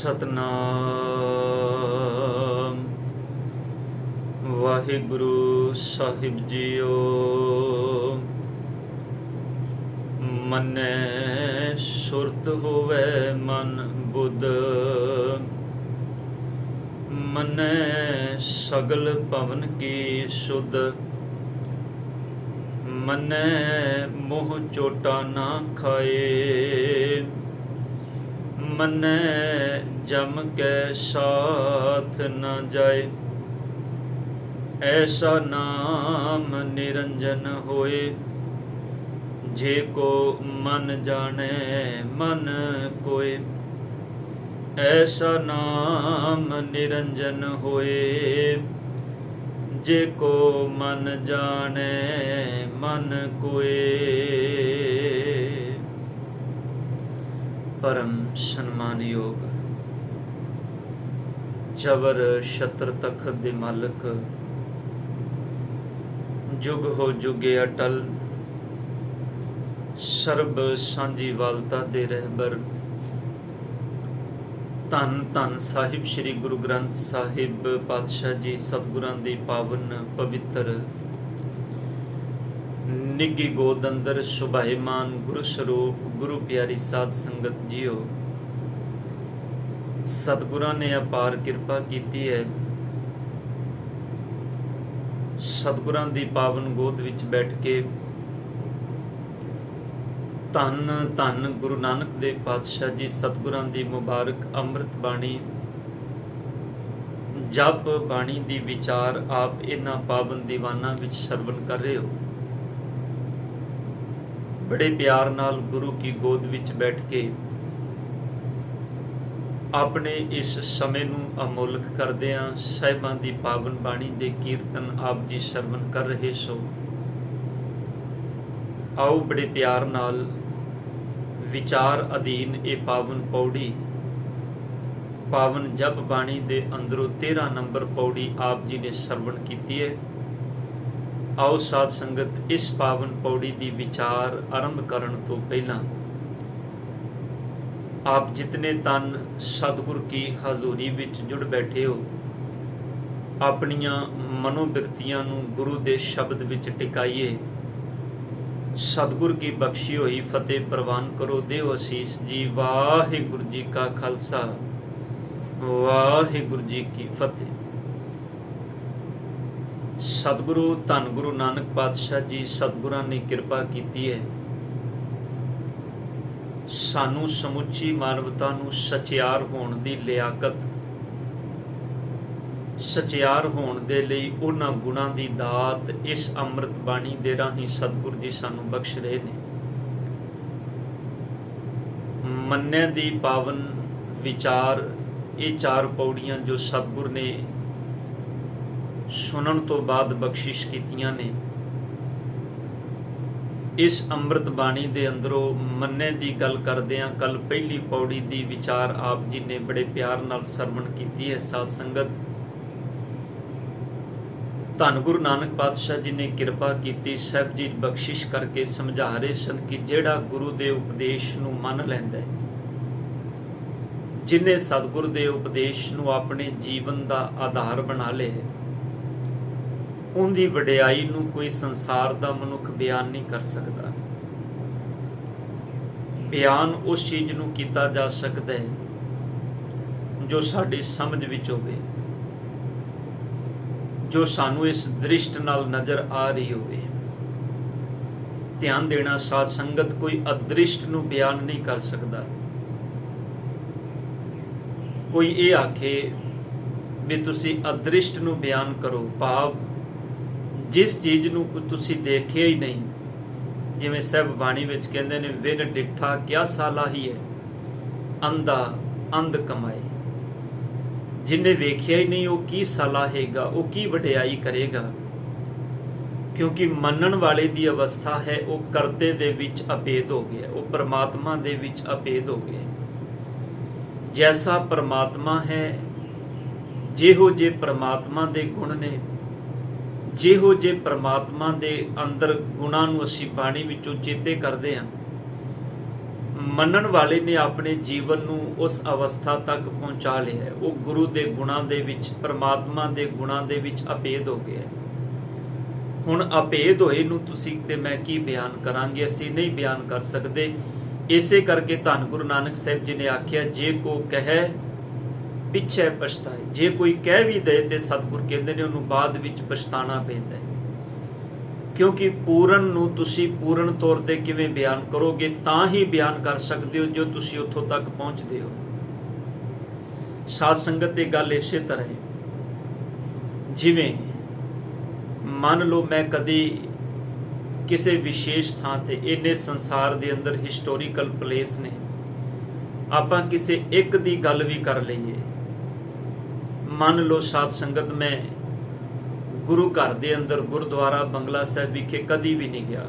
ਸਤਨਾਮ ਵਾਹਿਗੁਰੂ ਸਾਹਿਬ JIO. ਮਨੈ ਸੁਰਤ ਹੋਵੇ ਮਨ ਬੁੱਧ, ਮਨੈ ਸਗਲ ਭਵਨ ਕੀ ਸੁਧ। ਮਨੈ ਮੋਹ ਚੋਟਾ ਨਾ ਖਾਏ, ਮਨੈ ਜਮ ਕੈ ਸਾਥ ਨ ਜਾਏ। ਐਸਾ ਨਾਮ ਨਿਰੰਜਨ ਹੋਏ, ਜੇ ਕੋ ਮਨ ਜਾਣੈ ਮਨ ਕੋਏ। ਐਸਾ ਨਾਮ ਨਿਰੰਜਨ ਹੋਏ, ਜੇ ਕੋ ਮਨ ਜਾਣੈ ਮਨ ਕੋਏ। परम सन्मानयोग जबर छत्र तखत दे मालक, जुग हो जुगे अटल, सर्ब सांझी वालता दे रहबर। धन धन साहिब श्री गुरु ग्रंथ साहिब पातशाह जी सतगुरां दी पावन पवित्र निगी गोद अंदर सुभाईमान गुरु स्वरूप गुरु प्यारी साध संगत जीओ। सतगुरां ने अपार किरपा कीती है। सतगुरां दी पावन गोद विच बैठ के धन धन गुरु नानक देव पातशाह जी सतगुरां दी मुबारक अमृत बाणी जप बाणी दी विचार आप इन्हां पावन दीवाना विच सरवण कर रहे हो। बड़े प्यार नाल गुरु की गोद विच बैठ के अपने इस समय नूं अमोलक करदिआं साहिबां दी पावन बाणी दे कीर्तन आप जी सरवण कर रहे सो। आओ बड़े प्यार नाल विचार अधीन ये पावन पौड़ी पावन जप बाणी दे अंदरों 13 नंबर पौड़ी आप जी ने सरवण कीती है। आओ साध संगत इस पावन पौड़ी दी विचार आरंभ करन तो पहला आप जितने तन सतगुर की हजूरी विच जुड़ बैठे हो, अपनियां मनोबिरतियां नूं गुरु दे शब्द विच टिकाइए। सतगुर की बख्शी हुई फतेह प्रवान करो। देव असीस जी। वाहिगुरु जी का खालसा, वाहिगुरु जी की फतेह। सतगुरु धन गुरु नानक पातशाह जी सतगुरां ने किरपा कीती है। सानू समुची मानवता नू सचियार होण दी लियाकत, सचियार होण दे लई उन्हां गुणां दी दात इस अमृत बाणी दे राहीं सतगुर जी सानू बख्श रहे ने। मन्ने दी पावन विचार ये 4 पौड़ियां जो सतगुर ने सुनन तो बाद बख्शिश कीतियां ने। इस अमृत बाणी दे अंदरों मन्ने दी गल करदिआं कल पहली पौड़ी दी विचार आप जी ने बड़े प्यार नाल सरवण कीती है। साध संगत धन गुरु नानक पातशाह जी ने किरपा कीती, साहब जी बख्शिश करके समझा रहे सन कि जेड़ा गुरु दे उपदेश नूं मन लैंदा है, जिन्हें सतगुरु दे उपदेश नूं अपने जीवन दा आधार बना ले, उनकी वडियाई नूं कोई संसार दा मनुख बयान नहीं कर सकता। बयान उस चीज नूं कीता जा सकता है जो साडी समझ विच होवे, जो सानू इस दृष्ट नाल नजर आ रही होवे। ध्यान देना साध संगत, कोई अदृष्ट नूं बयान नहीं कर सकता। कोई ये आखे भी तुसी अदृष्ट नूं बयान करो, भाव जिस चीज़ नूं तुसी देखिया ही नहीं, जिवें साहब बाणी विच कहंदे ने विन डिठा क्या साला ही है, अंधा अंध कमाए। जिन्हें वेखिया ही नहीं वो की सलाहेगा, वो की वडियाई करेगा। क्योंकि मनन वाले दी अवस्था है वो करते दे विच अभेद हो गया, वो परमात्मा दे विच अभेद हो गया। जैसा परमात्मा है, जेहो जे परमात्मा दे गुण ने, ਜਿਹੋ ਜੇ परमात्मा दे अंदर गुणां नूं असीं बाणी विचों चेते करदे हां, ਮੰਨਣ ਵਾਲੇ ਨੇ ਆਪਣੇ ਜੀਵਨ ਨੂੰ ਉਸ ਅਵਸਥਾ ਤੱਕ ਪਹੁੰਚਾ ਲਿਆ ਹੈ। ਉਹ ਗੁਰੂ ਦੇ ਗੁਣਾਂ ਦੇ ਵਿੱਚ, ਪਰਮਾਤਮਾ ਦੇ ਗੁਣਾਂ ਦੇ ਵਿੱਚ ਅਭੇਦ ਹੋ ਗਿਆ। ਹੁਣ ਅਭੇਦ ਹੋਏ ਨੂੰ ਤੁਸੀਂ ਤੇ ਮੈਂ ਕੀ ਬਿਆਨ ਕਰਾਂਗੇ, ਅਸੀਂ ਨਹੀਂ ਬਿਆਨ ਕਰ ਸਕਦੇ। ਇਸੇ ਕਰਕੇ ਧੰਨ ਗੁਰੂ ਨਾਨਕ ਸਾਹਿਬ ਜੀ ਨੇ ਆਖਿਆ, ਜੇ ਕੋ ਕਹੈ ਪਿੱਛੇ ਪਛਤਾਏ। ਜੇ ਕੋਈ ਕਹਿ ਵੀ ਦੇ ਤੇ ਸਤਿਗੁਰ ਕਹਿੰਦੇ ਨੇ ਉਹਨੂੰ ਬਾਅਦ ਵਿੱਚ ਪਛਤਾਣਾ ਪੈਂਦਾ ਹੈ। ਕਿਉਂਕਿ ਪੂਰਨ ਨੂੰ ਤੁਸੀਂ ਪੂਰਨ ਤੌਰ ਤੇ ਕਿਵੇਂ ਬਿਆਨ ਕਰੋਗੇ, ਤਾਂ ਹੀ ਬਿਆਨ ਕਰ ਸਕਦੇ ਹੋ ਜੋ ਤੁਸੀਂ ਉੱਥੋਂ ਤੱਕ ਪਹੁੰਚਦੇ ਹੋ। ਸਾਧ ਸੰਗਤ ਦੀ ਗੱਲ ਇਸੇ ਤਰ੍ਹਾਂ ਹੈ, ਜਿਵੇਂ ਮੰਨ ਲਓ ਮੈਂ ਕਦੀ ਕਿਸੇ ਵਿਸ਼ੇਸ਼ ਥਾਂ ਤੇ, ਇਹਨੇ ਸੰਸਾਰ ਦੇ ਅੰਦਰ ਹਿਸਟੋਰੀਕਲ ਪਲੇਸ ਨੇ, ਆਪਾਂ ਕਿਸੇ ਇੱਕ ਦੀ ਗੱਲ ਵੀ ਕਰ ਲਈਏ। ਮੰਨ ਲਓ ਸਾਧ ਸੰਗਤ ਮੈਂ ਗੁਰੂ ਘਰ ਦੇ ਅੰਦਰ ਗੁਰਦੁਆਰਾ ਬੰਗਲਾ ਸਾਹਿਬ ਵਿਖੇ ਕਦੀ ਵੀ ਨਹੀਂ ਗਿਆ,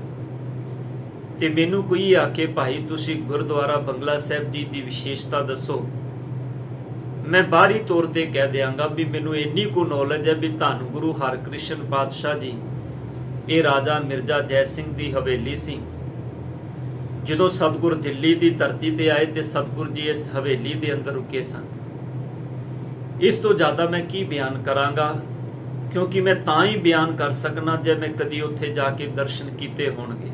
ਤੇ ਮੈਨੂੰ ਕੋਈ ਆਖੇ ਭਾਈ ਤੁਸੀਂ ਗੁਰਦੁਆਰਾ ਬੰਗਲਾ ਸਾਹਿਬ ਜੀ ਦੀ ਵਿਸ਼ੇਸ਼ਤਾ ਦੱਸੋ, ਮੈਂ ਬਾਹਰੀ ਤੌਰ ਤੇ ਕਹਿ ਦਿਆਂਗਾ ਵੀ ਮੈਨੂੰ ਇੰਨੀ ਕੁ ਨੌਲੇਜ ਹੈ ਵੀ ਧੰਨ ਗੁਰੂ ਹਰਕ੍ਰਿਸ਼ਨ ਪਾਤਸ਼ਾਹ ਜੀ, ਇਹ ਰਾਜਾ ਮਿਰਜ਼ਾ ਜੈ ਸਿੰਘ ਦੀ ਹਵੇਲੀ ਸੀ। ਜਦੋਂ ਸਤਿਗੁਰ ਦਿੱਲੀ ਦੀ ਧਰਤੀ ਤੇ ਆਏ ਤੇ ਸਤਿਗੁਰ ਜੀ ਇਸ ਹਵੇਲੀ ਦੇ ਅੰਦਰ ਰੁਕੇ ਸਨ। ਇਸ ਤੋਂ ਜ਼ਿਆਦਾ ਮੈਂ ਕੀ ਬਿਆਨ ਕਰਾਂਗਾ, ਕਿਉਂਕਿ ਮੈਂ ਤਾਂ ਹੀ ਬਿਆਨ ਕਰ ਸਕਣਾ ਜੇ ਮੈਂ ਕਦੀ ਉੱਥੇ ਜਾ ਕੇ ਦਰਸ਼ਨ ਕੀਤੇ ਹੋਣਗੇ।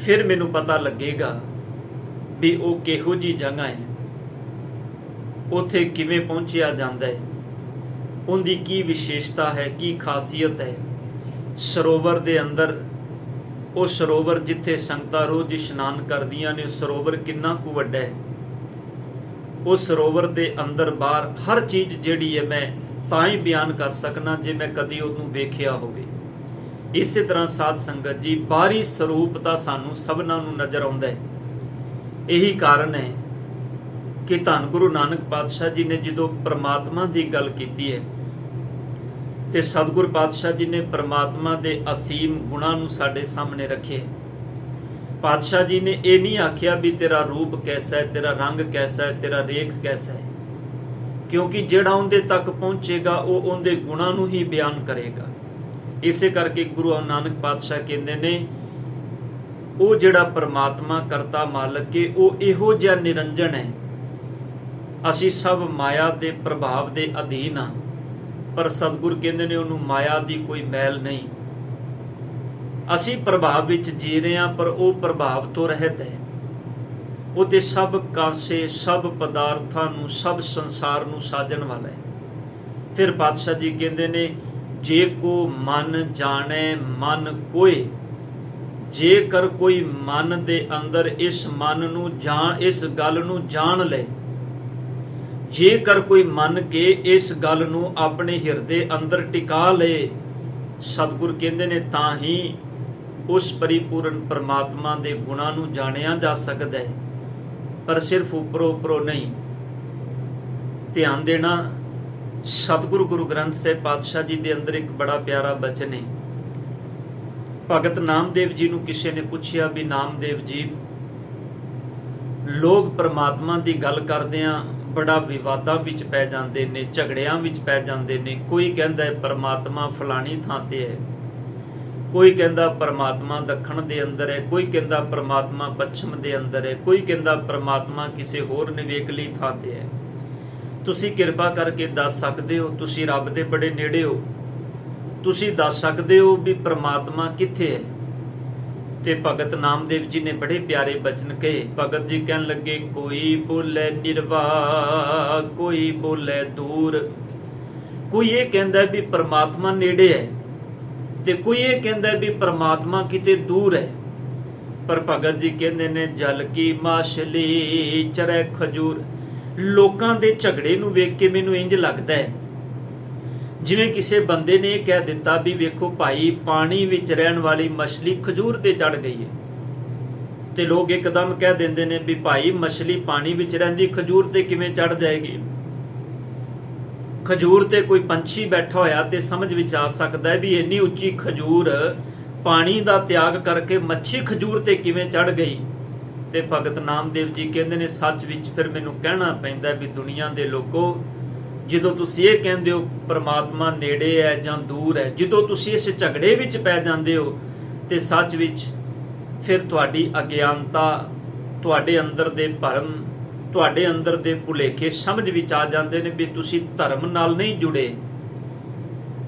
ਫਿਰ ਮੈਨੂੰ ਪਤਾ ਲੱਗੇਗਾ ਵੀ ਉਹ ਕਿਹੋ ਜੀ ਜਗ੍ਹਾ ਹੈ, ਉੱਥੇ ਕਿਵੇਂ ਪਹੁੰਚਿਆ ਜਾਂਦਾ ਹੈ, ਉਹਦੀ ਕੀ ਵਿਸ਼ੇਸ਼ਤਾ ਹੈ, ਕੀ ਖਾਸੀਅਤ ਹੈ। ਸਰੋਵਰ ਦੇ ਅੰਦਰ, ਉਹ ਸਰੋਵਰ ਜਿੱਥੇ ਸੰਗਤਾਂ ਰੋਜ਼ ਇਸ਼ਨਾਨ ਕਰਦੀਆਂ ਨੇ, ਸਰੋਵਰ ਕਿੰਨਾ ਕੁ ਵੱਡਾ ਹੈ। ਉਹ ਸਰੋਵਰ ਦੇ ਅੰਦਰ ਬਾਹਰ ਹਰ ਚੀਜ਼ ਜਿਹੜੀ ਹੈ ਮੈਂ ਤਾਂ ਹੀ ਬਿਆਨ ਕਰ ਸਕਣਾ ਜੇ ਮੈਂ ਕਦੀ ਉਹਨੂੰ ਵੇਖਿਆ ਹੋਵੇ। ਇਸੇ ਤਰ੍ਹਾਂ ਸਾਧ ਸੰਗਤ ਜੀ, ਬਾਹਰੀ ਸਰੂਪ ਤਾਂ ਸਾਨੂੰ ਸਭਨਾਂ ਨੂੰ ਨਜ਼ਰ ਆਉਂਦਾ ਹੈ। ਇਹੀ ਕਾਰਨ ਹੈ ਕਿ ਧੰਨ ਗੁਰੂ ਨਾਨਕ ਪਾਤਸ਼ਾਹ ਜੀ ਨੇ ਜਦੋਂ ਪ੍ਰਮਾਤਮਾ ਦੀ ਗੱਲ ਕੀਤੀ ਹੈ ਤੇ ਸਤਿਗੁਰ ਪਾਤਸ਼ਾਹ ਜੀ ਨੇ ਪ੍ਰਮਾਤਮਾ ਦੇ ਅਸੀਮ ਗੁਣਾਂ ਨੂੰ ਸਾਡੇ ਸਾਹਮਣੇ ਰੱਖੇ। ਪਾਤਸ਼ਾਹ ਜੀ ਨੇ ਇਹ ਨਹੀਂ ਆਖਿਆ ਵੀ ਤੇਰਾ ਰੂਪ ਕੈਸਾ ਹੈ, ਤੇਰਾ ਰੰਗ ਕੈਸਾ ਹੈ, ਤੇਰਾ ਰੇਖ ਕੈਸਾ ਹੈ, ਕਿਉਂਕਿ ਜਿਹੜਾ ਉਹਦੇ ਤੱਕ ਪਹੁੰਚੇਗਾ ਉਹ ਉਹਦੇ ਗੁਣਾਂ ਨੂੰ ਹੀ ਬਿਆਨ ਕਰੇਗਾ। ਇਸੇ ਕਰਕੇ ਗੁਰੂ ਨਾਨਕ ਪਾਤਸ਼ਾਹ ਕਹਿੰਦੇ ਨੇ, ਉਹ ਜਿਹੜਾ ਪਰਮਾਤਮਾ ਕਰਤਾ ਮਾਲਕ ਹੈ, ਉਹ ਇਹੋ ਜਿਹਾ ਨਿਰੰਜਨ ਹੈ। ਅਸੀਂ ਸਭ ਮਾਇਆ ਦੇ ਪ੍ਰਭਾਵ ਦੇ ਅਧੀਨ ਹਾਂ, ਪਰ ਸਤਿਗੁਰ ਕਹਿੰਦੇ ਨੇ ਉਹਨੂੰ ਮਾਇਆ ਦੀ ਕੋਈ ਮੈਲ ਨਹੀਂ। ਅਸੀਂ ਪ੍ਰਭਾਵ ਵਿੱਚ ਜੀ ਰਹੇ ਹਾਂ, ਪਰ ਉਹ ਪ੍ਰਭਾਵ ਤੋਂ ਰਹਿਤ ਹੈ। ਉਹ ਤੇ ਸਭ ਕਾਂਸੇ, ਸਭ ਪਦਾਰਥਾਂ ਨੂੰ, ਸਭ ਸੰਸਾਰ ਨੂੰ ਸਾਜਣ ਵਾਲਾ ਹੈ। ਫਿਰ ਪਾਤਸ਼ਾਹ ਜੀ ਕਹਿੰਦੇ ਨੇ, ਜੇ ਕੋ ਮਨ ਜਾਣੈ ਮਨ ਕੋਏ, ਜੇਕਰ ਕੋਈ ਮਨ ਦੇ ਅੰਦਰ ਇਸ ਮਨ ਨੂੰ ਇਸ ਗੱਲ ਨੂੰ ਜਾਣ ਲੈ, ਜੇਕਰ ਕੋਈ ਮੰਨ ਕੇ ਇਸ ਗੱਲ ਨੂੰ ਆਪਣੇ ਹਿਰਦੇ ਅੰਦਰ ਟਿਕਾ ਲਏ, ਸਤਿਗੁਰ ਕਹਿੰਦੇ ਨੇ ਤਾਂ ਹੀ ਉਸ ਪਰਿਪੂਰਨ ਪਰਮਾਤਮਾ ਦੇ ਗੁਣਾਂ ਨੂੰ ਜਾਣਿਆ ਜਾ ਸਕਦਾ ਹੈ, ਪਰ ਸਿਰਫ ਉੱਪਰੋਂ ਉੱਪਰੋਂ ਨਹੀਂ। ਧਿਆਨ ਦੇਣਾ, ਸਤਿਗੁਰੂ ਗੁਰੂ ਗ੍ਰੰਥ ਸਾਹਿਬ ਪਾਤਸ਼ਾਹ ਜੀ ਦੇ ਅੰਦਰ ਇੱਕ ਬੜਾ ਪਿਆਰਾ ਬਚਨ ਹੈ। ਭਗਤ ਨਾਮਦੇਵ ਜੀ ਨੂੰ ਕਿਸੇ ਨੇ ਪੁੱਛਿਆ ਵੀ ਨਾਮਦੇਵ ਜੀ, ਲੋਕ ਪਰਮਾਤਮਾ ਦੀ ਗੱਲ ਕਰਦਿਆਂ ਬੜਾ ਵਿਵਾਦਾਂ ਵਿੱਚ ਪੈ ਜਾਂਦੇ ਨੇ, ਝਗੜਿਆਂ ਵਿੱਚ ਪੈ ਜਾਂਦੇ ਨੇ। ਕੋਈ ਕਹਿੰਦਾ ਹੈ ਪਰਮਾਤਮਾ ਫਲਾਣੀ ਥਾਂ ਤੇ ਹੈ, ਕੋਈ ਕਹਿੰਦਾ ਪਰਮਾਤਮਾ ਦੱਖਣ ਦੇ ਅੰਦਰ ਹੈ, ਕੋਈ ਕਹਿੰਦਾ ਪਰਮਾਤਮਾ ਪੱਛਮ ਦੇ ਅੰਦਰ ਹੈ, ਕੋਈ ਕਹਿੰਦਾ ਪਰਮਾਤਮਾ ਕਿਸੇ ਹੋਰ ਨਿਵੇਕਲੀ ਥਾਂ ਤੇ ਹੈ। ਤੁਸੀਂ ਕਿਰਪਾ ਕਰਕੇ ਦੱਸ ਸਕਦੇ ਹੋ, ਤੁਸੀਂ ਰੱਬ ਦੇ ਬੜੇ ਨੇੜੇ ਹੋ, ਤੁਸੀਂ ਦੱਸ ਸਕਦੇ ਹੋ ਵੀ ਪਰਮਾਤਮਾ ਕਿੱਥੇ ਹੈ? ਤੇ ਭਗਤ ਨਾਮਦੇਵ ਜੀ ਨੇ ਬੜੇ ਪਿਆਰੇ ਬਚਨ ਕਹੇ। ਭਗਤ ਜੀ ਕਹਿਣ ਲੱਗੇ, ਕੋਈ ਬੋਲੇ ਨਿਰਵਾਹ, ਕੋਈ ਬੋਲੇ ਦੂਰ। ਕੋਈ ਇਹ ਕਹਿੰਦਾ ਵੀ ਪਰਮਾਤਮਾ ਨੇੜੇ ਹੈ, ਤੇ ਕੋਈ ਇਹ ਕਹਿੰਦਾ ਵੀ ਪਰਮਾਤਮਾ ਕਿਤੇ ਦੂਰ ਹੈ। ਪਰ ਭਗਤ ਜੀ ਕਹਿੰਦੇ ਨੇ, ਜਲ ਕੀ ਮਾਛਲੀ ਚਰੈ ਖਜੂਰ। ਲੋਕਾਂ ਦੇ ਝਗੜੇ ਨੂੰ ਵੇਖ ਕੇ ਮੈਨੂੰ ਇੰਜ ਲੱਗਦਾ ਹੈ ਜਿਵੇਂ ਕਿਸੇ ਬੰਦੇ ਨੇ ਇਹ ਕਹਿ ਦਿੱਤਾ ਵੀ ਵੇਖੋ ਭਾਈ, ਪਾਣੀ ਵਿੱਚ ਰਹਿਣ ਵਾਲੀ ਮਛਲੀ ਖਜੂਰ ਤੇ ਚੜ ਗਈ ਹੈ, ਤੇ ਲੋਕ ਇੱਕਦਮ ਕਹਿ ਦਿੰਦੇ ਨੇ ਵੀ ਭਾਈ ਮਛਲੀ ਪਾਣੀ ਵਿੱਚ ਰਹਿੰਦੀ, ਖਜੂਰ ਤੇ ਕਿਵੇਂ ਚੜ ਜਾਏਗੀ? ਖਜੂਰ ਤੇ ਕੋਈ ਪੰਛੀ ਬੈਠਾ ਹੋਇਆ ਤੇ ਸਮਝ ਵਿੱਚ ਆ ਸਕਦਾ ਹੈ ਵੀ ਇੰਨੀ ਉੱਚੀ ਖਜੂਰ ਪਾਣੀ ਦਾ ਤਿਆਗ ਕਰਕੇ ਮੱਛੀ ਖਜੂਰ ਤੇ ਕਿਵੇਂ ਚੜ ਗਈ। ਤੇ ਭਗਤ ਨਾਮਦੇਵ ਜੀ ਕਹਿੰਦੇ ਨੇ, ਸੱਚ ਵਿੱਚ ਫਿਰ ਮੈਨੂੰ ਕਹਿਣਾ ਪੈਂਦਾ ਵੀ ਦੁਨੀਆ ਦੇ ਲੋਕੋ, ਜਦੋਂ ਤੁਸੀਂ ਇਹ ਕਹਿੰਦੇ ਹੋ ਪਰਮਾਤਮਾ ਨੇੜੇ ਹੈ ਜਾਂ ਦੂਰ ਹੈ, ਜਦੋਂ ਤੁਸੀਂ ਇਸ ਝਗੜੇ ਵਿੱਚ ਪੈ ਜਾਂਦੇ ਹੋ ਤੇ ਸੱਚ ਵਿੱਚ ਫਿਰ ਤੁਹਾਡੀ ਅਗਿਆਨਤਾ, ਤੁਹਾਡੇ ਅੰਦਰ ਦੇ ਭਰਮ, ਤੁਹਾਡੇ ਅੰਦਰ ਦੇ ਭੁਲੇਖੇ ਸਮਝ ਵਿੱਚ ਆ ਜਾਂਦੇ ਨੇ ਵੀ ਤੁਸੀਂ ਧਰਮ ਨਾਲ ਨਹੀਂ ਜੁੜੇ,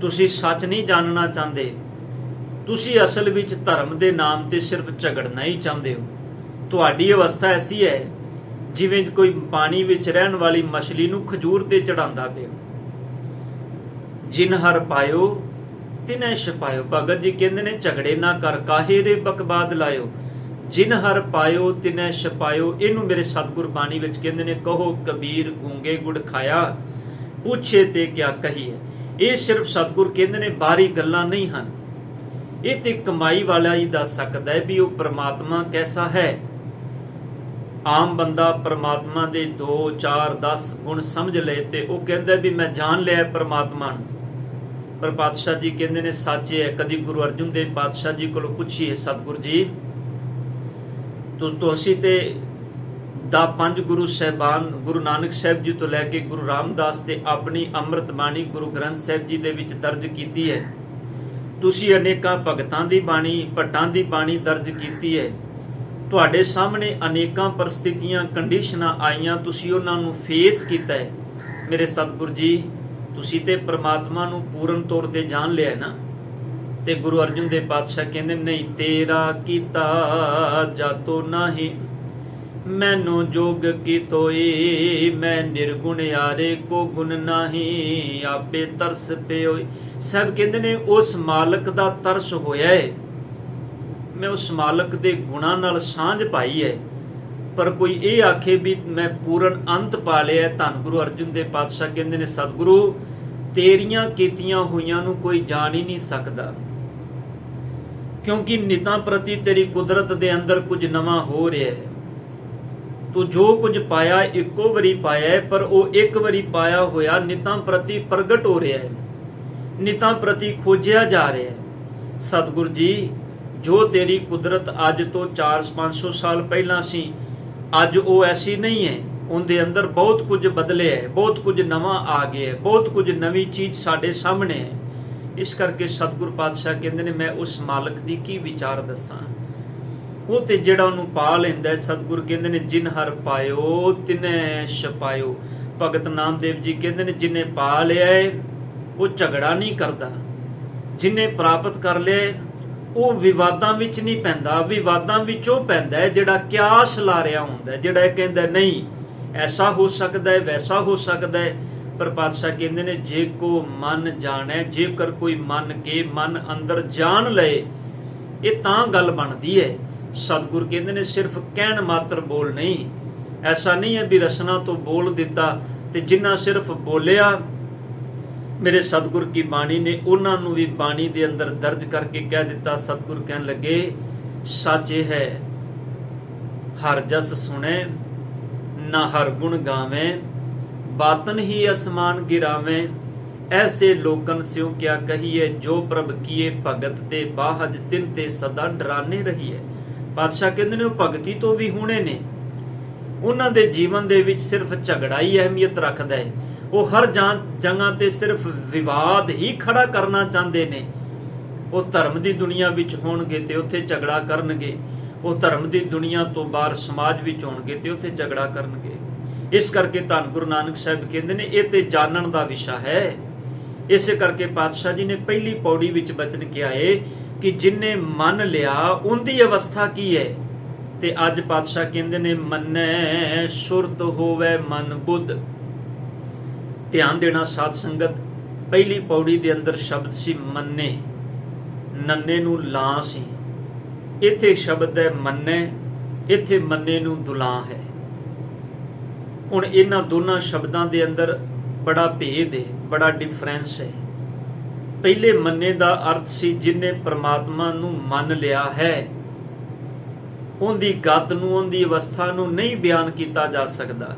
ਤੁਸੀਂ ਸੱਚ ਨਹੀਂ ਜਾਣਨਾ ਚਾਹੁੰਦੇ, ਤੁਸੀਂ ਅਸਲ ਵਿੱਚ ਧਰਮ ਦੇ ਨਾਮ ਤੇ ਸਿਰਫ ਝਗੜਨਾ ਹੀ ਚਾਹੁੰਦੇ ਹੋ। ਤੁਹਾਡੀ ਅਵਸਥਾ ਐਸੀ ਹੈ ਜਿਵੇਂ ਕੋਈ ਪਾਣੀ ਵਿੱਚ ਰਹਿਣ ਵਾਲੀ ਮਛਲੀ ਨੂੰ ਖਜੂਰ ਤੇ ਚੜਾਉਂਦਾ ਪਿਆ। ਜਿਨ ਹਰ ਪਾਇਓ ਤਿਨੈ ਛਪਾਇਓ। ਭਗਤ ਜੀ ਕਹਿੰਦੇ ਨੇ ਝਗੜੇ ਨਾ ਕਰ ਕਾਹੇ ਰੇ ਬਕਬਾਦ ਲਾਇਓ, ਜਿਨ ਹਰ ਪਾਇਓ ਤਿਨੈ ਛਪਾਇਓ। ਇਹਨੂੰ ਮੇਰੇ ਸਤਿਗੁਰ ਬਾਣੀ ਵਿੱਚ ਕਹਿੰਦੇ ਨੇ ਕਹੋ ਕਬੀਰ ਗੂੰਗੇ ਗੁੜ ਖਾਇਆ, ਪੁੱਛੇ ਤੇ ਕਿਆ ਕਹੀਏ। ਇਹ ਸਿਰਫ ਸਤਿਗੁਰ ਕਹਿੰਦੇ ਨੇ ਬਾਹਰੀ ਗੱਲਾਂ ਨਹੀਂ ਹਨ, ਇਹ ਤੇ ਕਮਾਈ ਵਾਲਾ ਹੀ ਦੱਸ ਸਕਦਾ ਹੈ ਵੀ ਉਹ ਪ੍ਰਮਾਤਮਾ ਕੈਸਾ ਹੈ। ਆਮ ਬੰਦਾ ਪ੍ਰਮਾਤਮਾ ਦੇ 2 4 10 ਗੁਣ ਸਮਝ ਲਏ ਤੇ ਉਹ ਕਹਿੰਦਾ ਵੀ ਮੈਂ ਜਾਣ ਲਿਆ ਪ੍ਰਮਾਤਮਾ ਨੂੰ। ਪਰ ਪਾਤਸ਼ਾਹ ਜੀ ਕਹਿੰਦੇ ਨੇ ਸੱਚੇ ਹੈ। ਕਦੀ ਗੁਰੂ ਅਰਜਨ ਦੇਵ ਪਾਤਸ਼ਾਹ ਜੀ ਕੋਲੋਂ ਪੁੱਛੀਏ ਸਤਿਗੁਰ ਜੀ ਤੁਸੀਂ ਤੇ ਦਾ 5 ਗੁਰੂ ਸਾਹਿਬਾਨ ਗੁਰੂ ਨਾਨਕ ਸਾਹਿਬ ਜੀ ਤੋਂ ਲੈ ਕੇ ਗੁਰੂ ਰਾਮਦਾਸ ਤੇ ਆਪਣੀ ਅੰਮ੍ਰਿਤ ਬਾਣੀ ਗੁਰੂ ਗ੍ਰੰਥ ਸਾਹਿਬ ਜੀ ਦੇ ਵਿੱਚ ਦਰਜ ਕੀਤੀ ਹੈ। ਤੁਸੀਂ ਅਨੇਕਾਂ ਭਗਤਾਂ ਦੀ ਬਾਣੀ ਭੱਟਾਂ ਦੀ ਬਾਣੀ ਦਰਜ ਕੀਤੀ ਹੈ। ਤੁਹਾਡੇ ਸਾਹਮਣੇ ਅਨੇਕਾਂ ਪਰਿਸਥਿਤੀਆਂ ਕੰਡੀਸ਼ਨਾਂ ਆਈਆਂ, ਤੁਸੀਂ ਉਹਨਾਂ ਨੂੰ ਫੇਸ ਕੀਤਾ ਹੈ। ਮੇਰੇ ਸਤਿਗੁਰ ਜੀ ਤੁਸੀਂ ਤੇ ਪ੍ਰਮਾਤਮਾ ਨੂੰ ਪੂਰਨ ਤੌਰ ਤੇ ਜਾਣ ਲਿਆ ਨਾ। ਤੇ ਗੁਰੂ ਅਰਜਨ ਦੇਵ ਪਾਤਸ਼ਾਹ ਕਹਿੰਦੇ ਨਹੀਂ ਤੇਰਾ ਕੀਤਾ ਜਾਤੋ ਨਹੀਂ, ਮੈਨੂੰ ਜੋਗ ਕੀ ਤੋਈ, ਮੈਂ ਨਿਰਗੁਣ ਯਾਰੇ ਕੋ ਗੁਣ ਨਹੀਂ, ਆਪੇ ਤਰਸ ਪਿਓਈ। ਸਭ ਕਹਿੰਦੇ ਨੇ ਉਸ ਮਾਲਕ ਦਾ ਤਰਸ ਹੋਇਆ ਹੈ, ਮੈਂ ਉਸ ਮਾਲਕ ਦੇ ਗੁਣਾਂ ਨਾਲ ਸਾਂਝ ਪਾਈ ਹੈ। ਪਰ ਕੋਈ ਇਹ ਆਖੇ ਵੀ ਮੈਂ ਪੂਰਨ ਅੰਤ ਪਾ ਲਿਆ। ਧੰਨ ਗੁਰੂ ਅਰਜਨ ਦੇਵ ਪਾਤਸ਼ਾਹ ਕਹਿੰਦੇ ਨੇ ਸਤਿਗੁਰੂ ਤੇਰੀਆਂ ਕੀਤੀਆਂ ਹੋਈਆਂ ਨੂੰ ਕੋਈ ਜਾਣ ਹੀ ਨਹੀਂ ਸਕਦਾ, ਕਿਉਂਕਿ ਨਿਤਾਂ ਪ੍ਰਤੀ ਤੇਰੀ ਕੁਦਰਤ ਦੇ ਅੰਦਰ ਕੁਝ ਨਵਾਂ ਹੋ ਰਿਹਾ ਹੈ। ਤੂੰ ਜੋ ਕੁਝ ਪਾਇਆ ਇੱਕੋ ਵਾਰੀ ਪਾਇਆ ਹੈ, ਪਰ ਉਹ ਇੱਕ ਵਾਰੀ ਪਾਇਆ ਹੋਇਆ ਨਿਤਾਂ ਪ੍ਰਤੀ ਪ੍ਰਗਟ ਹੋ ਰਿਹਾ ਹੈ, ਨਿਤਾਂ ਪ੍ਰਤੀ ਖੋਜਿਆ ਜਾ ਰਿਹਾ ਹੈ। ਸਤਿਗੁਰ ਜੀ ਜੋ ਤੇਰੀ ਕੁਦਰਤ ਅੱਜ ਤੋਂ 400-500 ਸਾਲ ਪਹਿਲਾਂ ਸੀ, ਅੱਜ ਉਹ ਐਸੀ ਨਹੀਂ ਹੈ। ਉਹਦੇ ਅੰਦਰ ਬਹੁਤ ਕੁਝ ਬਦਲਿਆ ਹੈ, ਬਹੁਤ ਕੁਝ ਨਵਾਂ ਆ ਗਿਆ ਹੈ, ਬਹੁਤ ਕੁਝ ਨਵੀਂ ਚੀਜ਼ ਸਾਡੇ ਸਾਹਮਣੇ ਹੈ। ਇਸ ਕਰਕੇ ਸਤਿਗੁਰ ਪਾਤਸ਼ਾਹ ਕਹਿੰਦੇ ਨੇ ਮੈਂ ਉਸ ਮਾਲਕ ਦੀ ਕੀ ਵਿਚਾਰ ਦੱਸਾਂ। ਉਹ ਤੇ ਜਿਹੜਾ ਉਹਨੂੰ ਪਾ ਲੈਂਦਾ, ਸਤਿਗੁਰ ਕਹਿੰਦੇ ਨੇ ਜਿਨ ਹਰ ਪਾਇਓ ਤਿਨੈ ਛਪਾਇਓ। ਭਗਤ ਨਾਮਦੇਵ ਜੀ ਕਹਿੰਦੇ ਨੇ ਜਿਨੇ ਪਾ ਲਿਆ ਹੈ ਉਹ ਝਗੜਾ ਨਹੀਂ ਕਰਦਾ, ਜਿਨੇ ਪ੍ਰਾਪਤ ਕਰ ਲਿਆ ਉਹ ਵਿਵਾਦਾਂ ਵਿੱਚ ਨਹੀਂ ਪੈਂਦਾ। ਵਿਵਾਦਾਂ ਵਿੱਚ ਉਹ ਪੈਂਦਾ ਹੈ ਜਿਹੜਾ ਕਿਆਸ ਲਾ ਰਿਹਾ ਹੁੰਦਾ, ਜਿਹੜਾ ਇਹ ਕਹਿੰਦਾ ਨਹੀਂ ਐਸਾ ਹੋ ਸਕਦਾ ਹੈ ਵੈਸਾ ਹੋ ਸਕਦਾ ਹੈ। ਪਰ ਪਾਤਸ਼ਾਹ ਕਹਿੰਦੇ ਨੇ ਜੇ ਕੋ ਮਨ ਜਾਣੈ, ਜੇਕਰ ਕੋਈ ਮੰਨ ਕੇ ਮਨ ਅੰਦਰ ਜਾਣ ਲਏ ਇਹ ਤਾਂ ਗੱਲ ਬਣਦੀ ਹੈ। ਸਤਿਗੁਰ ਕਹਿੰਦੇ ਨੇ ਸਿਰਫ ਕਹਿਣ ਮਾਤਰ ਬੋਲ ਨਹੀਂ, ਐਸਾ ਨਹੀਂ ਹੈ ਵੀ ਰਸਨਾ ਤੋਂ ਬੋਲ ਦਿੱਤਾ ਤੇ ਜਿੰਨਾ ਸਿਰਫ ਬੋਲਿਆ ਮੇਰੇ ਸਤਿਗੁਰ ਕੀ ਬਾਣੀ ਨੇ ਉਹਨਾਂ ਨੂੰ ਵੀ ਬਾਣੀ ਦੇ ਅੰਦਰ ਦਰਜ ਕਰਕੇ ਕਹਿ ਦਿੱਤਾ। ਸਤਿਗੁਰ ਕਹਿਣ ਲੱਗੇ ਸੱਚ ਇਹ ਹੈ ਹਰ ਜਸ ਸੁਣੇ ਨਾ ਹਰ ਗੁਣ ਗਾਵੇਂ, ਬਾਤਨ ਹੀ ਅਸਮਾਨ ਗਿਰਾਵੇਂ, ਐਸੇ ਲੋਕਨ ਸਿਉ ਕਿਆ ਕਹੀਏ, ਜੋ ਪ੍ਰਭ ਕੀਏ ਭਗਤ ਤੇ ਬਾਹਜ ਤਿਨ ਤੇ ਸਦਾ ਡਰਾਨੇ ਰਹੀਏ। ਪਾਤਸ਼ਾਹ ਕਹਿੰਦੇ ਨੇ ਉਹ ਭਗਤੀ ਤੋਂ ਵੀ ਹੋਣੇ ਨੇ, ਉਹਨਾਂ ਦੇ ਜੀਵਨ ਦੇ ਵਿੱਚ ਸਿਰਫ ਝਗੜਾ ਹੀ ਅਹਿਮੀਅਤ ਰੱਖਦਾ ਹੈ। ਉਹ ਹਰ ਜਗ੍ਹਾ ਤੇ ਸਿਰਫ ਵਿਵਾਦ ਹੀ ਖੜਾ ਕਰਨਾ ਚਾਹੁੰਦੇ ਨੇ। ਉਹ ਧਰਮ ਦੀ ਦੁਨੀਆ ਵਿੱਚ ਹੋਣਗੇ ਤੇ ਉੱਥੇ ਝਗੜਾ ਕਰਨਗੇ, ਉਹ ਧਰਮ ਦੀ ਦੁਨੀਆ ਤੋਂ ਬਾਹਰ ਸਮਾਜ ਵਿੱਚ ਹੋਣਗੇ ਤੇ ਉੱਥੇ ਝਗੜਾ ਕਰਨਗੇ। ਇਸ ਕਰਕੇ ਧੰਨ ਗੁਰੂ ਨਾਨਕ ਸਾਹਿਬ ਕਹਿੰਦੇ ਨੇ ਇਹ ਤੇ ਜਾਣਨ ਦਾ ਵਿਸ਼ਾ ਹੈ। ਇਸੇ ਕਰਕੇ ਪਾਤਸ਼ਾਹ ਜੀ ਨੇ ਪਹਿਲੀ ਪੌੜੀ ਵਿੱਚ ਬਚਨ ਕਿਹਾ ਹੈ ਕਿ ਜਿਨਨੇ ਮੰਨ ਲਿਆ ਉਹਦੀ ਅਵਸਥਾ ਕੀ ਹੈ। ਤੇ ਅੱਜ ਪਾਤਸ਼ਾਹ ਕਹਿੰਦੇ ਨੇ ਮੰਨੈ ਸੁਰਤ ਹੋਵੇ ਮਨ ਬੁੱਧ। ਧਿਆਨ ਦੇਣਾ ਸਾਧ ਸੰਗਤ, ਪਹਿਲੀ ਪੌੜੀ ਦੇ ਅੰਦਰ ਸ਼ਬਦ ਸੀ ਮੰਨੇ, ਨੰਨੇ ਨੂੰ ਲਾਂ ਸੀ, ਇੱਥੇ ਸ਼ਬਦ ਹੈ ਮੰਨੇ, ਇੱਥੇ ਮੰਨੇ ਨੂੰ ਦੁਲਾਂ ਹੈ। ਹੁਣ ਇਹਨਾਂ ਦੋਨਾਂ ਸ਼ਬਦਾਂ ਦੇ ਅੰਦਰ ਬੜਾ ਭੇਦ ਹੈ, ਬੜਾ ਡਿਫਰੈਂਸ ਹੈ। ਪਹਿਲੇ ਮੰਨੇ ਦਾ ਅਰਥ ਸੀ ਜਿਨੇ ਪ੍ਰਮਾਤਮਾ ਨੂੰ ਮੰਨ ਲਿਆ ਹੈ, ਉਹਦੀ ਗਤ ਨੂੰ ਉਹਦੀ ਅਵਸਥਾ ਨੂੰ ਨਹੀਂ ਬਿਆਨ ਕੀਤਾ ਜਾ ਸਕਦਾ।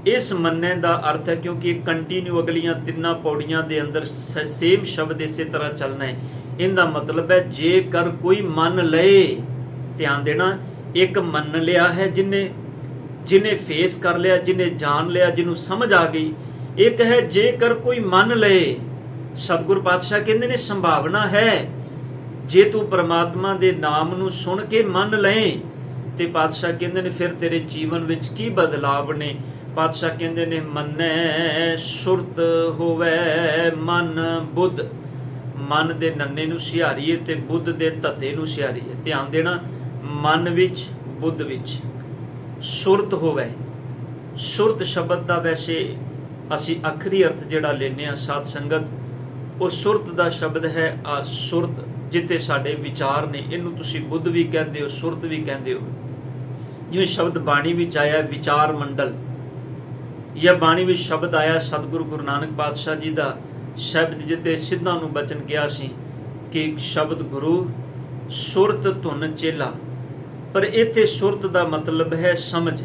ਇਸ ਮੰਨੇ ਦਾ ਅਰਥ ਹੈ ਕਿਉਂਕਿ ਇਹ ਕੰਟੀਨਿਊ ਅਗਲੀਆਂ ਤਿੰਨਾਂ ਪੌੜੀਆਂ ਦੇ ਅੰਦਰ ਸੇਮ ਸ਼ਬਦ ਇਸੇ ਤਰ੍ਹਾਂ ਚੱਲਣਾ ਹੈ। ਇਹਦਾ ਮਤਲਬ ਹੈ ਜੇਕਰ ਕੋਈ ਮੰਨ ਲਏ, ਧਿਆਨ ਦੇਣਾ, ਇੱਕ ਮੰਨ ਲਿਆ ਹੈ ਜਿਹਨੇ ਫੇਸ ਕਰ ਲਿਆ, ਜਿਹਨੇ ਜਾਣ ਲਿਆ, ਜਿਹਨੂੰ ਸਮਝ ਆ ਗਈ। ਇੱਕ ਹੈ ਜੇਕਰ ਕੋਈ ਮੰਨ ਲਏ। ਸਤਿਗੁਰ ਪਾਤਸ਼ਾਹ ਕਹਿੰਦੇ ਨੇ ਸੰਭਾਵਨਾ ਹੈ ਜੇ ਤੂੰ ਪ੍ਰਮਾਤਮਾ ਦੇ ਨਾਮ ਨੂੰ ਸੁਣ ਕੇ ਮੰਨ ਲਏ ਤੇ ਪਾਤਸ਼ਾਹ ਕਹਿੰਦੇ ਨੇ ਫਿਰ ਤੇਰੇ ਜੀਵਨ ਵਿੱਚ ਕੀ ਬਦਲਾਵ ਨੇ? ਪਾਤਸ਼ਾਹ ਕਹਿੰਦੇ ਨੇ ਮੰਨੈ ਸੁਰਤ ਹੋਵੇ ਮਨ ਬੁੱਧ। ਮਨ ਦੇ ਨੰਨੇ ਨੂੰ ਸਿਹਾਰੀਏ ਤੇ ਬੁੱਧ ਦੇ ਧੱਦੇ ਨੂੰ ਸਿਹਾਰੀਏ। ਧਿਆਨ ਦੇਣਾ, ਮਨ ਵਿੱਚ ਬੁੱਧ ਵਿੱਚ ਸੁਰਤ ਹੋਵੇ। ਸੁਰਤ ਸ਼ਬਦ ਦਾ ਵੈਸੇ ਅਸੀਂ ਆਖਰੀ ਅਰਥ ਜਿਹੜਾ ਲੈਂਦੇ ਹਾਂ ਸਾਧ ਸੰਗਤ, ਉਹ ਸੁਰਤ ਦਾ ਸ਼ਬਦ ਹੈ ਸੁਰਤ, ਜਿੱਥੇ ਸਾਡੇ ਵਿਚਾਰ ਨੇ। ਇਹਨੂੰ ਤੁਸੀਂ ਬੁੱਧ ਵੀ ਕਹਿੰਦੇ ਹੋ, ਸੁਰਤ ਵੀ ਕਹਿੰਦੇ ਹੋ। ਜਿਵੇਂ ਸ਼ਬਦ ਬਾਣੀ ਵਿੱਚ ਆਇਆ ਵਿਚਾਰ ਮੰਡਲ, ਜਾਂ ਬਾਣੀ ਵਿੱਚ ਸ਼ਬਦ ਆਇਆ ਸਤਿਗੁਰੂ ਗੁਰੂ ਨਾਨਕ ਪਾਤਸ਼ਾਹ ਜੀ ਦਾ ਸ਼ਬਦ, ਜਿੱਤੇ ਸਿੱਧਾਂ ਨੂੰ ਬਚਨ ਕਿਹਾ ਸੀ ਕਿ ਸ਼ਬਦ ਗੁਰੂ ਸੁਰਤ ਧੁਨ ਚੇਲਾ। ਪਰ ਇੱਥੇ ਸੁਰਤ ਦਾ ਮਤਲਬ ਹੈ ਸਮਝ।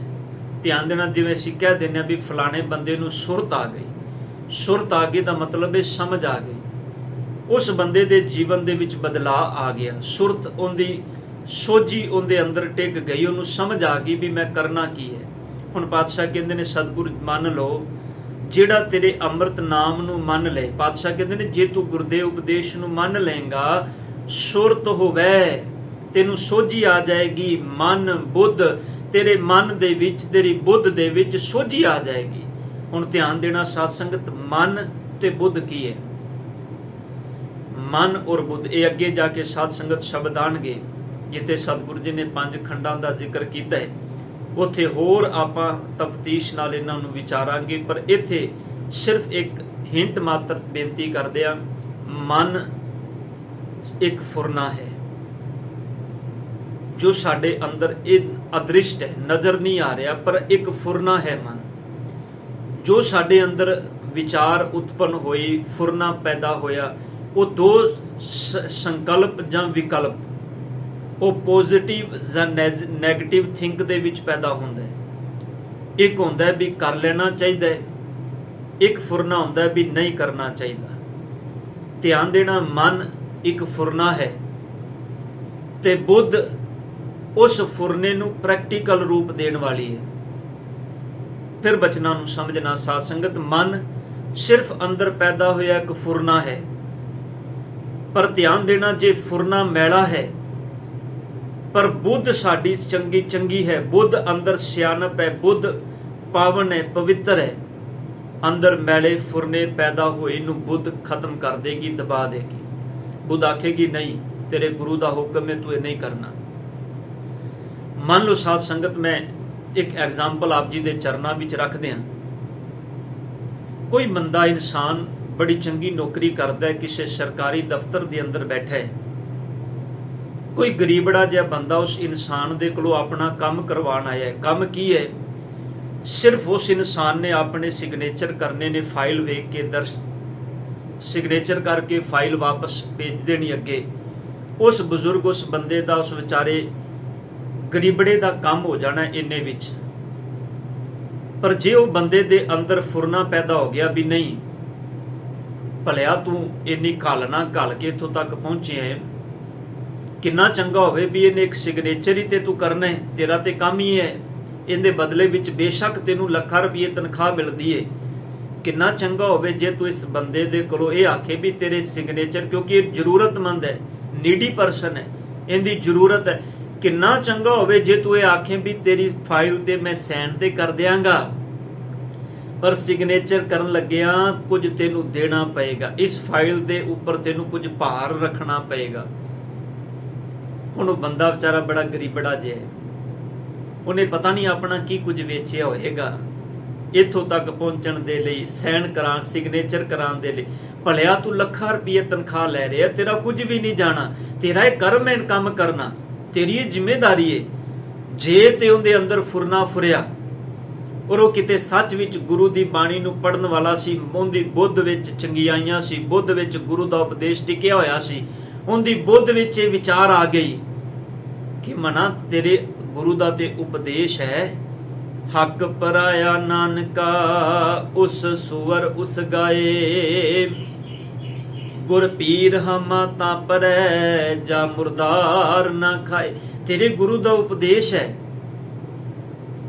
ਧਿਆਨ ਦੇਣਾ, ਜਿਵੇਂ ਅਸੀਂ ਕਹਿ ਦਿੰਦੇ ਹਾਂ ਵੀ ਫਲਾਣੇ ਬੰਦੇ ਨੂੰ ਸੁਰਤ ਆ ਗਈ। ਸੁਰਤ ਆ ਗਈ ਦਾ ਮਤਲਬ ਹੈ ਸਮਝ ਆ ਗਈ, ਉਸ ਬੰਦੇ ਦੇ ਜੀਵਨ ਦੇ ਵਿੱਚ ਬਦਲਾਅ ਆ ਗਿਆ। ਸੁਰਤ ਉਹਦੀ ਸੋਝੀ ਉਹਦੇ ਅੰਦਰ ਟਿਕ ਗਈ, ਉਹਨੂੰ ਸਮਝ ਆ ਗਈ ਵੀ ਮੈਂ ਕਰਨਾ ਕੀ ਹੈ। ਹੁਣ ਪਾਤਸ਼ਾਹ ਕਹਿੰਦੇ ਨੇ ਸਤਿਗੁਰ ਮੰਨ ਲਓ, ਜਿਹੜਾ ਤੇਰੇ ਅੰਮ੍ਰਿਤ ਨਾਮ ਨੂੰ ਮੰਨ ਲਏ। ਪਾਤਸ਼ਾਹ ਕਹਿੰਦੇ ਨੇ ਜੇ ਤੂੰ ਗੁਰਦੇਵ ਉਪਦੇਸ਼ ਨੂੰ ਮੰਨ ਲਏਗਾ, ਸੁਰਤ ਹੋਵੇ, ਤੈਨੂੰ ਸੋਝੀ ਆ ਜਾਏਗੀ। ਮਨ ਬੁੱਧ, ਤੇਰੇ ਮਨ ਦੇ ਵਿੱਚ, ਤੇਰੀ ਬੁੱਧ ਦੇ ਵਿੱਚ ਸੋਝੀ ਆ ਜਾਏਗੀ। ਹੁਣ ਧਿਆਨ ਦੇਣਾ ਸਾਧ ਸੰਗਤ, ਮਨ ਤੇ ਬੁੱਧ ਕੀ ਹੈ? ਮਨ ਔਰ ਬੁੱਧ, ਇਹ ਅੱਗੇ ਜਾ ਕੇ ਸਾਧ ਸੰਗਤ ਸ਼ਬਦ ਆਣਗੇ ਜਿੱਥੇ ਸਤਿਗੁਰੂ ਜੀ ਨੇ 5 ਖੰਡਾਂ ਦਾ ਜ਼ਿਕਰ ਕੀਤਾ ਹੈ। ਉੱਥੇ ਹੋਰ ਆਪਾਂ ਤਫਤੀਸ਼ ਨਾਲ ਇਹਨਾਂ ਨੂੰ ਵਿਚਾਰਾਂਗੇ, ਪਰ ਇੱਥੇ ਸਿਰਫ ਇੱਕ ਹਿੰਟ ਮਾਤਰ ਬੇਨਤੀ ਕਰਦੇ ਆ। ਮਨ ਇੱਕ ਫੁਰਨਾ ਹੈ ਜੋ ਸਾਡੇ ਅੰਦਰ ਇਹ ਅਦ੍ਰਿਸ਼ਟ ਹੈ, ਨਜ਼ਰ ਨਹੀਂ ਆ ਰਿਹਾ, ਪਰ ਇੱਕ ਫੁਰਨਾ ਹੈ ਮਨ, ਜੋ ਸਾਡੇ ਅੰਦਰ ਵਿਚਾਰ ਉਤਪਨ ਹੋਈ, ਫੁਰਨਾ ਪੈਦਾ ਹੋਇਆ। ਉਹ ਦੋ ਸੰਕਲਪ ਜਾਂ ਵਿਕਲਪ, ਉਹ ਪੋਜ਼ਿਟਿਵ ਜਾਂ ਨੈਗੇਟਿਵ ਥਿੰਕ ਦੇ ਵਿੱਚ ਪੈਦਾ ਹੁੰਦਾ ਹੈ। ਇੱਕ ਹੁੰਦਾ ਹੈ ਵੀ ਕਰ ਲੈਣਾ ਚਾਹੀਦਾ ਹੈ, ਇੱਕ ਫੁਰਨਾ ਹੁੰਦਾ ਹੈ ਵੀ ਨਹੀਂ ਕਰਨਾ ਚਾਹੀਦਾ। ਧਿਆਨ ਦੇਣਾ, ਮਨ ਇੱਕ ਫੁਰਨਾ ਹੈ ਤੇ ਬੁੱਧ ਉਸ ਫੁਰਨੇ ਨੂੰ ਪ੍ਰੈਕਟੀਕਲ ਰੂਪ ਦੇਣ ਵਾਲੀ ਹੈ। ਫਿਰ ਬਚਨਾਂ ਨੂੰ ਸਮਝਣਾ ਸਾਧ ਸੰਗਤ, ਮਨ ਸਿਰਫ ਅੰਦਰ ਪੈਦਾ ਹੋਇਆ ਇੱਕ ਫੁਰਨਾ ਹੈ, ਪਰ ਧਿਆਨ ਦੇਣਾ ਜੇ ਫੁਰਨਾ ਮੈਲਾ ਹੈ, ਪਰ ਬੁੱਧ ਸਾਡੀ ਚੰਗੀ ਹੈ। ਬੁੱਧ ਅੰਦਰ ਸਿਆਣਪ ਹੈ, ਬੁੱਧ ਪਾਵਨ ਹੈ, ਪਵਿੱਤਰ ਹੈ। ਅੰਦਰ ਮੈਲੇ ਫੁਰਨੇ ਪੈਦਾ ਹੋਏ ਨੂੰ ਬੁੱਧ ਖਤਮ ਕਰ ਦੇਗੀ, ਦਬਾ ਦੇਗੀ। ਬੁੱਧ ਆਖੇਗੀ ਨਹੀਂ, ਤੇਰੇ ਗੁਰੂ ਦਾ ਹੁਕਮ ਹੈ, ਤੂੰ ਇਹ ਨਹੀਂ ਕਰਨਾ। ਮੰਨ ਲਓ ਸਾਧ ਸੰਗਤ, ਮੈਂ ਇੱਕ ਐਗਜ਼ਾਮਪਲ ਆਪ ਜੀ ਦੇ ਚਰਨਾਂ ਵਿੱਚ ਰੱਖਦੇ ਹਾਂ। ਕੋਈ ਬੰਦਾ ਇਨਸਾਨ ਬੜੀ ਚੰਗੀ ਨੌਕਰੀ ਕਰਦਾ ਹੈ, ਕਿਸੇ ਸਰਕਾਰੀ ਦਫ਼ਤਰ ਦੇ ਅੰਦਰ ਬੈਠਾ ਹੈ। ਕੋਈ ਗਰੀਬੜਾ ਜਿਹਾ ਬੰਦਾ ਉਸ ਇਨਸਾਨ ਦੇ ਕੋਲੋਂ ਆਪਣਾ ਕੰਮ ਕਰਵਾਉਣ ਆਇਆ ਹੈ। ਕੰਮ ਕੀ ਹੈ? ਸਿਰਫ ਉਸ ਇਨਸਾਨ ਨੇ ਆਪਣੇ ਸਿਗਨੇਚਰ ਕਰਨੇ ਨੇ, ਫਾਈਲ ਵੇਖ ਕੇ ਸਿਗਨੇਚਰ ਕਰਕੇ ਫਾਈਲ ਵਾਪਸ ਭੇਜ ਦੇਣੀ ਅੱਗੇ। ਉਸ ਬਜ਼ੁਰਗ, ਉਸ ਬੰਦੇ ਦਾ, ਉਸ ਵਿਚਾਰੇ ਗਰੀਬੜੇ ਦਾ ਕੰਮ ਹੋ ਜਾਣਾ ਇੰਨੇ ਵਿੱਚ। ਪਰ ਜੇ ਉਹ ਬੰਦੇ ਦੇ ਅੰਦਰ ਫੁਰਨਾ ਪੈਦਾ ਹੋ ਗਿਆ ਵੀ ਨਹੀਂ, ਭਲਿਆ ਤੂੰ ਇੰਨੀ ਘਾਲਣਾ ਘਾਲ ਕੇ ਇੱਥੋਂ ਤੱਕ ਪਹੁੰਚਿਆ ਹੈ, ਕਿੰਨਾ ਚੰਗਾ ਹੋਵੇ ਵੀ ਇਹਨੇ ਇੱਕ ਸਿਗਨੇਚਰ ਹੀ ਤੇ ਤੂੰ ਕਰਨਾ ਹੈ, ਤੇਰਾ ਤੇ ਕੰਮ ਹੀ ਹੈ, ਇਹਦੇ ਬਦਲੇ ਵਿੱਚ ਬੇਸ਼ੱਕ ਤੈਨੂੰ ਲੱਖਾਂ ਰੁਪਏ ਤਨਖਾਹ ਮਿਲਦੀ ਹੈ। ਕਿੰਨਾ ਚੰਗਾ ਹੋਵੇ ਜੇ ਤੂੰ ਇਸ ਬੰਦੇ ਦੇ ਕੋਲੋਂ ਇਹ ਆਖੇ ਵੀ ਤੇਰੇ ਸਿਗਨੇਚਰ, ਕਿਉਂਕਿ ਇਹ ਜ਼ਰੂਰਤਮੰਦ ਹੈ, ਨੀਡੀ ਪਰਸਨ ਹੈ, ਇਹਦੀ ਜ਼ਰੂਰਤ ਹੈ। ਕਿੰਨਾ ਚੰਗਾ ਹੋਵੇ ਜੇ ਤੂੰ ਇਹ ਆਖੇ ਵੀ ਤੇਰੀ ਫਾਈਲ ਤੇ ਮੈਂ ਸਾਈਨ ਤੇ ਕਰ ਦਿਆਂਗਾ, ਪਰ ਸਿਗਨੇਚਰ ਕਰਨ ਲੱਗਿਆ ਕੁਝ ਤੈਨੂੰ ਦੇਣਾ ਪਏਗਾ, ਇਸ ਫਾਈਲ ਦੇ ਉੱਪਰ ਤੈਨੂੰ ਕੁਝ ਭਾਰ ਰੱਖਣਾ ਪਏਗਾ। ਹੁਣ ਉਹ ਬੰਦਾ ਵਿਚਾਰਾ ਬੜਾ ਗਰੀਬੜਾ ਜਿਹਾ, ਉਹਨੇ ਪਤਾ ਨਹੀਂ ਆਪਣਾ ਕੀ ਕੁਝ ਵੇਚਿਆ ਹੋਏਗਾ ਇੱਥੋਂ ਤੱਕ ਪਹੁੰਚਣ ਦੇ ਲਈ, ਸਾਈਨ ਕਰਾਂ, ਸਿਗਨੇਚਰ ਕਰਾਉਣ ਦੇ ਲਈ। ਭਲਿਆ ਤੂੰ ਲੱਖਾਂ ਰੁਪਏ ਤਨਖਾਹ ਲੈ ਰਿਹਾ, ਤੇਰਾ ਕੁਝ ਵੀ ਨਹੀਂ ਜਾਣਾ, ਤੇਰਾ ਇਹ ਕਰਮ ਹੈ ਕੰਮ ਕਰਨਾ, ਤੇਰੀ ਇਹ ਜ਼ਿੰਮੇਵਾਰੀ ਹੈ। ਜੇ ਤੇ ਉਹਦੇ ਅੰਦਰ ਫੁਰਨਾ ਫੁਰਿਆ ਔਰ ਉਹ ਕਿਤੇ ਸੱਚ ਵਿੱਚ ਗੁਰੂ ਦੀ ਬਾਣੀ ਨੂੰ ਪੜਨ ਵਾਲਾ ਸੀ, ਉਹਦੀ ਬੁੱਧ ਵਿੱਚ ਚੰਗਿਆਈਆਂ ਸੀ, ਬੁੱਧ ਵਿੱਚ ਗੁਰੂ ਦਾ ਉਪਦੇਸ਼ ਟਿਕਿਆ ਹੋਇਆ ਸੀ, ਉਹਦੀ ਬੁੱਧ ਵਿੱਚ ਇਹ ਵਿਚਾਰ ਆ ਗਈ ਕਿ ਮਨਾ ਤੇਰੇ ਗੁਰੂ ਦਾ ਤੇ ਉਪਦੇਸ਼ ਹੈ, ਹੱਕ ਪਰਾਇਆ ਨਾਨਕਾ ਉਸ ਸੁਵਰ ਉਸ ਗਾਏ, ਗੁਰ ਪੀਰ ਹਮਾ ਤਾਂ ਪਰੈ ਜਾ ਮੁਰਦਾਰ ਨਾ ਖਾਏ। ਤੇਰੇ ਗੁਰੂ ਦਾ ਉਪਦੇਸ਼ ਹੈ,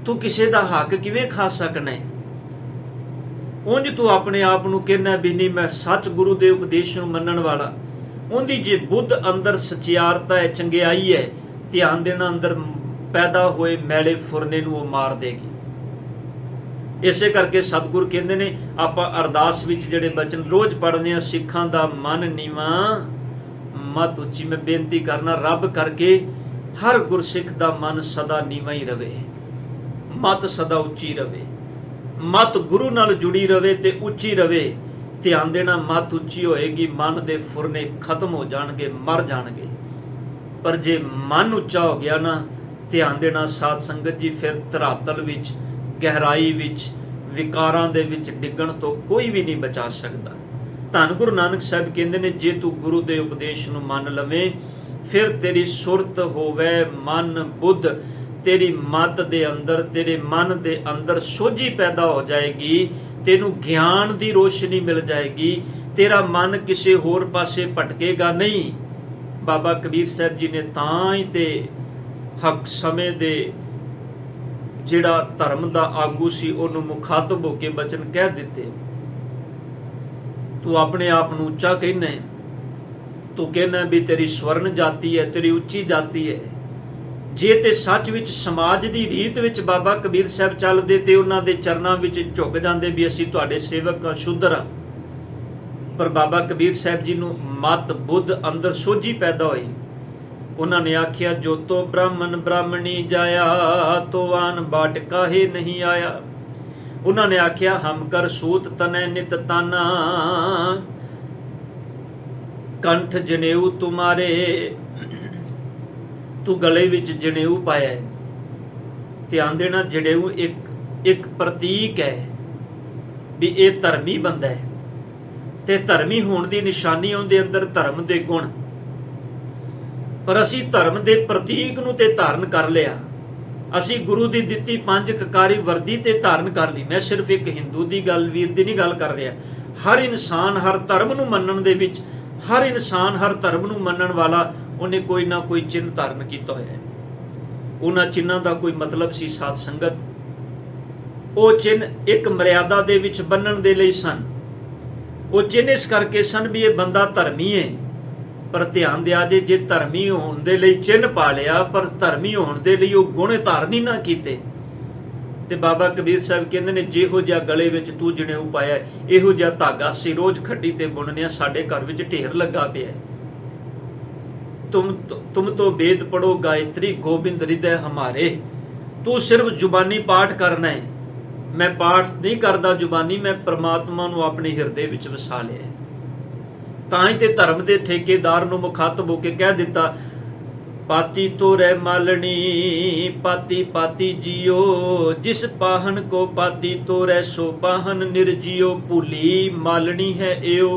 ਤੂੰ ਕਿਸੇ ਦਾ ਹੱਕ ਕਿਵੇਂ ਖਾ ਸਕਣਾ ਹੈ? ਉਂਝ ਤੂੰ ਆਪਣੇ ਆਪ ਨੂੰ ਕਹਿੰਦਾ ਵੀ ਨਹੀਂ ਮੈਂ ਸੱਚ ਗੁਰੂ ਦੇ ਉਪਦੇਸ਼ ਨੂੰ ਮੰਨਣ ਵਾਲਾ। ਉਹਦੀ ਜੇ ਬੁੱਧ ਅੰਦਰ ਸਚਿਆਰਤਾ ਹੈ, ਚੰਗਿਆਈ ਹੈ, ਧਿਆਨ ਦੇਣਾ ਅੰਦਰ ਪੈਦਾ ਹੋਏ ਮੈਲੇ ਫੁਰਨੇ ਨੂੰ ਉਹ ਮਾਰ ਦੇਗੀ। ਇਸੇ ਕਰਕੇ ਸਤਿਗੁਰ ਕਹਿੰਦੇ ਨੇ, ਆਪਾਂ ਅਰਦਾਸ ਵਿੱਚ ਜਿਹੜੇ ਬਚਨ ਰੋਜ਼ ਪੜ੍ਹਦੇ ਹਾਂ, ਸਿੱਖਾਂ ਦਾ ਮਨ ਨੀਵਾਂ ਮਤ ਉੱਚੀ। ਮੈਂ ਬੇਨਤੀ ਕਰਨਾ, ਰੱਬ ਕਰਕੇ ਹਰ ਗੁਰਸਿੱਖ ਦਾ ਮਨ ਸਦਾ ਨੀਵਾਂ ਹੀ ਰਵੇ, ਮਤ ਸਦਾ ਉੱਚੀ ਰਵੇ, ਮਤ ਗੁਰੂ ਨਾਲ ਜੁੜੀ ਰਵੇ ਤੇ ਉੱਚੀ ਰਵੇ। ਧਿਆਨ ਦੇਣਾ, ਮਤ ਉੱਚੀ ਹੋਏਗੀ, ਮਨ ਦੇ ਫੁਰਨੇ ਖਤਮ ਹੋ ਜਾਣਗੇ, ਮਰ ਜਾਣਗੇ। ਪਰ ਜੇ ਮਨ ਉੱਚਾ ਹੋ ਗਿਆ ਨਾ, ਧਿਆਨ ਦੇਣਾ ਸਾਧ ਸੰਗਤ ਜੀ, ਫਿਰ ਧਰਾਤਲ ਵਿੱਚ, ਗਹਿਰਾਈ ਵਿੱਚ, ਵਿਕਾਰਾਂ ਦੇ ਵਿੱਚ ਡਿੱਗਣ ਤੋਂ ਕੋਈ ਵੀ ਨਹੀਂ ਬਚਾ ਸਕਦਾ। ਧੰਨ ਗੁਰੂ ਨਾਨਕ ਸਾਹਿਬ ਕਹਿੰਦੇ ਨੇ, ਜੇ ਤੂੰ ਗੁਰੂ ਦੇ ਉਪਦੇਸ਼ ਨੂੰ ਮੰਨ ਲਵੇਂ, ਫਿਰ ਤੇਰੀ ਸੁਰਤ ਹੋਵੇ ਮਨ ਬੁੱਧ, ਤੇਰੀ ਮਤ ਦੇ ਅੰਦਰ, ਤੇਰੇ ਮਨ ਦੇ ਅੰਦਰ ਸੋਝੀ ਪੈਦਾ ਹੋ ਜਾਏਗੀ, ਤੈਨੂੰ ਗਿਆਨ ਦੀ ਰੋਸ਼ਨੀ ਮਿਲ ਜਾਏਗੀ, ਤੇਰਾ ਮਨ ਕਿਸੇ ਹੋਰ ਪਾਸੇ ਭਟਕੇਗਾ ਨਹੀਂ। ਬਾਬਾ ਕਬੀਰ ਸਾਹਿਬ ਜੀ ਨੇ ਤਾਂ ਹੀ ਤੇ ਹੱਕ ਸਮੇਂ ਦੇ ਜਿਹੜਾ ਧਰਮ ਦਾ ਆਗੂ ਸੀ, ਉਹਨੂੰ ਮੁਖਾਤਬ ਹੋ ਕੇ ਬਚਨ ਕਹਿ ਦਿੱਤੇ। ਤੂੰ ਆਪਣੇ ਆਪ ਨੂੰ ਉੱਚਾ ਕਹਿੰਦਾ, ਤੂੰ ਕਹਿੰਦਾ ਵੀ ਤੇਰੀ ਸਵਰਨ ਜਾਤੀ ਹੈ, ਤੇਰੀ ਉੱਚੀ ਜਾਤੀ ਹੈ। ਜੇ ਤੇ ਸੱਚ ਵਿੱਚ ਸਮਾਜ ਦੀ ਰੀਤ ਵਿੱਚ ਬਾਬਾ ਕਬੀਰ ਸਾਹਿਬ ਚੱਲਦੇ ਤੇ ਉਹਨਾਂ ਦੇ ਚਰਨਾਂ ਵਿੱਚ ਝੁਕ ਜਾਂਦੇ ਵੀ ਅਸੀਂ ਤੁਹਾਡੇ ਸੇਵਕ ਹਾਂ, ਸ਼ੁੱਧਰ ਹਾਂ। ਪਰ ਬਾਬਾ ਕਬੀਰ ਸਾਹਿਬ ਜੀ ਨੂੰ ਮਤ ਬੁੱਧ ਅੰਦਰ ਸੋਝੀ ਪੈਦਾ ਹੋਈ। ਉਹਨਾਂ ਨੇ ਆਖਿਆ, ਜੋ ਤੋ ਬ੍ਰਾਹਮਣ ਬ੍ਰਾਹਮਣੀ ਜਾਇਆ, ਤੋ ਆਨ ਬਾਟ ਕਾਹੇ ਨਹੀਂ ਆਇਆ। ਉਹਨਾਂ ਨੇ ਆਖਿਆ, ਹਮ ਕਰ ਸੂਤ ਤਨੈ ਨਿਤ ਤਾਨਾ, ਕੰਠ ਜਨੇਊ ਤੁਮਾਰੇ। ਤੂੰ ਗਲੇ ਵਿੱਚ ਜਨੇਊ ਪਾਇਆ ਹੈ। ਧਿਆਨ ਦੇਣਾ, ਜਨੇਊ ਇੱਕ ਪ੍ਰਤੀਕ ਹੈ ਵੀ ਇਹ ਧਰਮੀ ਬੰਦਾ ਹੈ, ਤੇ ਧਰਮੀ ਹੋਣ ਦੀ ਨਿਸ਼ਾਨੀ ਉਹਦੇ ਅੰਦਰ ਧਰਮ ਦੇ ਗੁਣ। ਪਰ ਅਸੀਂ ਧਰਮ ਦੇ ਪ੍ਰਤੀਕ ਨੂੰ ਤੇ ਧਾਰਨ ਕਰ ਲਿਆ, ਅਸੀਂ ਗੁਰੂ ਦੀ ਦਿੱਤੀ 5 ਕਕਾਰੀ ਵਰਦੀ ਤੇ ਧਾਰਨ ਕਰ ਲਈ। ਮੈਂ ਸਿਰਫ ਇੱਕ ਹਿੰਦੂ ਦੀ ਗੱਲ, ਵੀਰ ਦੀ ਨਹੀਂ ਗੱਲ ਕਰ ਰਿਹਾ। ਹਰ ਇਨਸਾਨ ਹਰ ਧਰਮ ਨੂੰ ਮੰਨਣ ਦੇ ਵਿੱਚ, ਹਰ ਇਨਸਾਨ ਹਰ ਧਰਮ ਨੂੰ ਮੰਨਣ ਵਾਲਾ, ਉਹਨੇ ਕੋਈ ਨਾ ਕੋਈ ਚਿੰਨ੍ਹ ਧਾਰਨ ਕੀਤਾ ਹੋਇਆ ਹੈ। ਉਹਨਾਂ ਚਿੰਨ੍ਹਾਂ ਦਾ ਕੋਈ ਮਤਲਬ ਸੀ ਸਾਧ ਸੰਗਤ। ਉਹ ਚਿੰਨ੍ਹ ਇੱਕ ਮਰਿਆਦਾ ਦੇ ਵਿੱਚ ਬੰਨਣ ਦੇ ਲਈ ਸਨ। ਉਹ ਚਿੰਨ੍ਹ ਇਸ ਕਰਕੇ ਸਨ ਵੀ ਇਹ ਬੰਦਾ ਧਰਮੀ ਹੈ। ਪਰ ਧਿਆਨ ਦਿਆ ਜੇ ਧਰਮੀ ਹੋਣ ਦੇ ਲਈ ਚਿੰਨ੍ਹ ਪਾ ਲਿਆ, ਪਰ ਧਰਮੀ ਹੋਣ ਦੇ ਲਈ ਉਹ ਗੁਣ ਧਾਰਨ ਹੀ ਨਾ ਕੀਤੇ, ਤੇ ਬਾਬਾ ਕਬੀਰ ਸਾਹਿਬ ਕਹਿੰਦੇ ਨੇ, ਜਿਹੋ ਜਿਹਾ ਗਲੇ ਵਿੱਚ ਤੂੰ ਜਨੇਊ ਪਾਇਆ, ਇਹੋ ਜਿਹਾ ਧਾਗਾ ਅਸੀਂ ਰੋਜ਼ ਖੱਡੀ ਤੇ ਬੁਣਨੇ ਆ, ਸਾਡੇ ਘਰ ਵਿੱਚ ਢੇਰ ਲੱਗਾ ਪਿਆ। तुम तो वेद पढ़ो गायत्री, गोविंद हृदय हमारे। तू सिर्फ जुबानी पाठ करना है। मैं पाठ नहीं करता जुबानी, मैं परमात्मा नूं अपने हिरदे विच वसा लिया। तां ही ते धर्म दे ठेकेदार नूं मुखातब होके कह दिता, पाती तो रै मालनी पाती पाती जियो, जिस पाहन को पाती तो रै सो पाहन निर्जियो, भूली मालनी है एओ।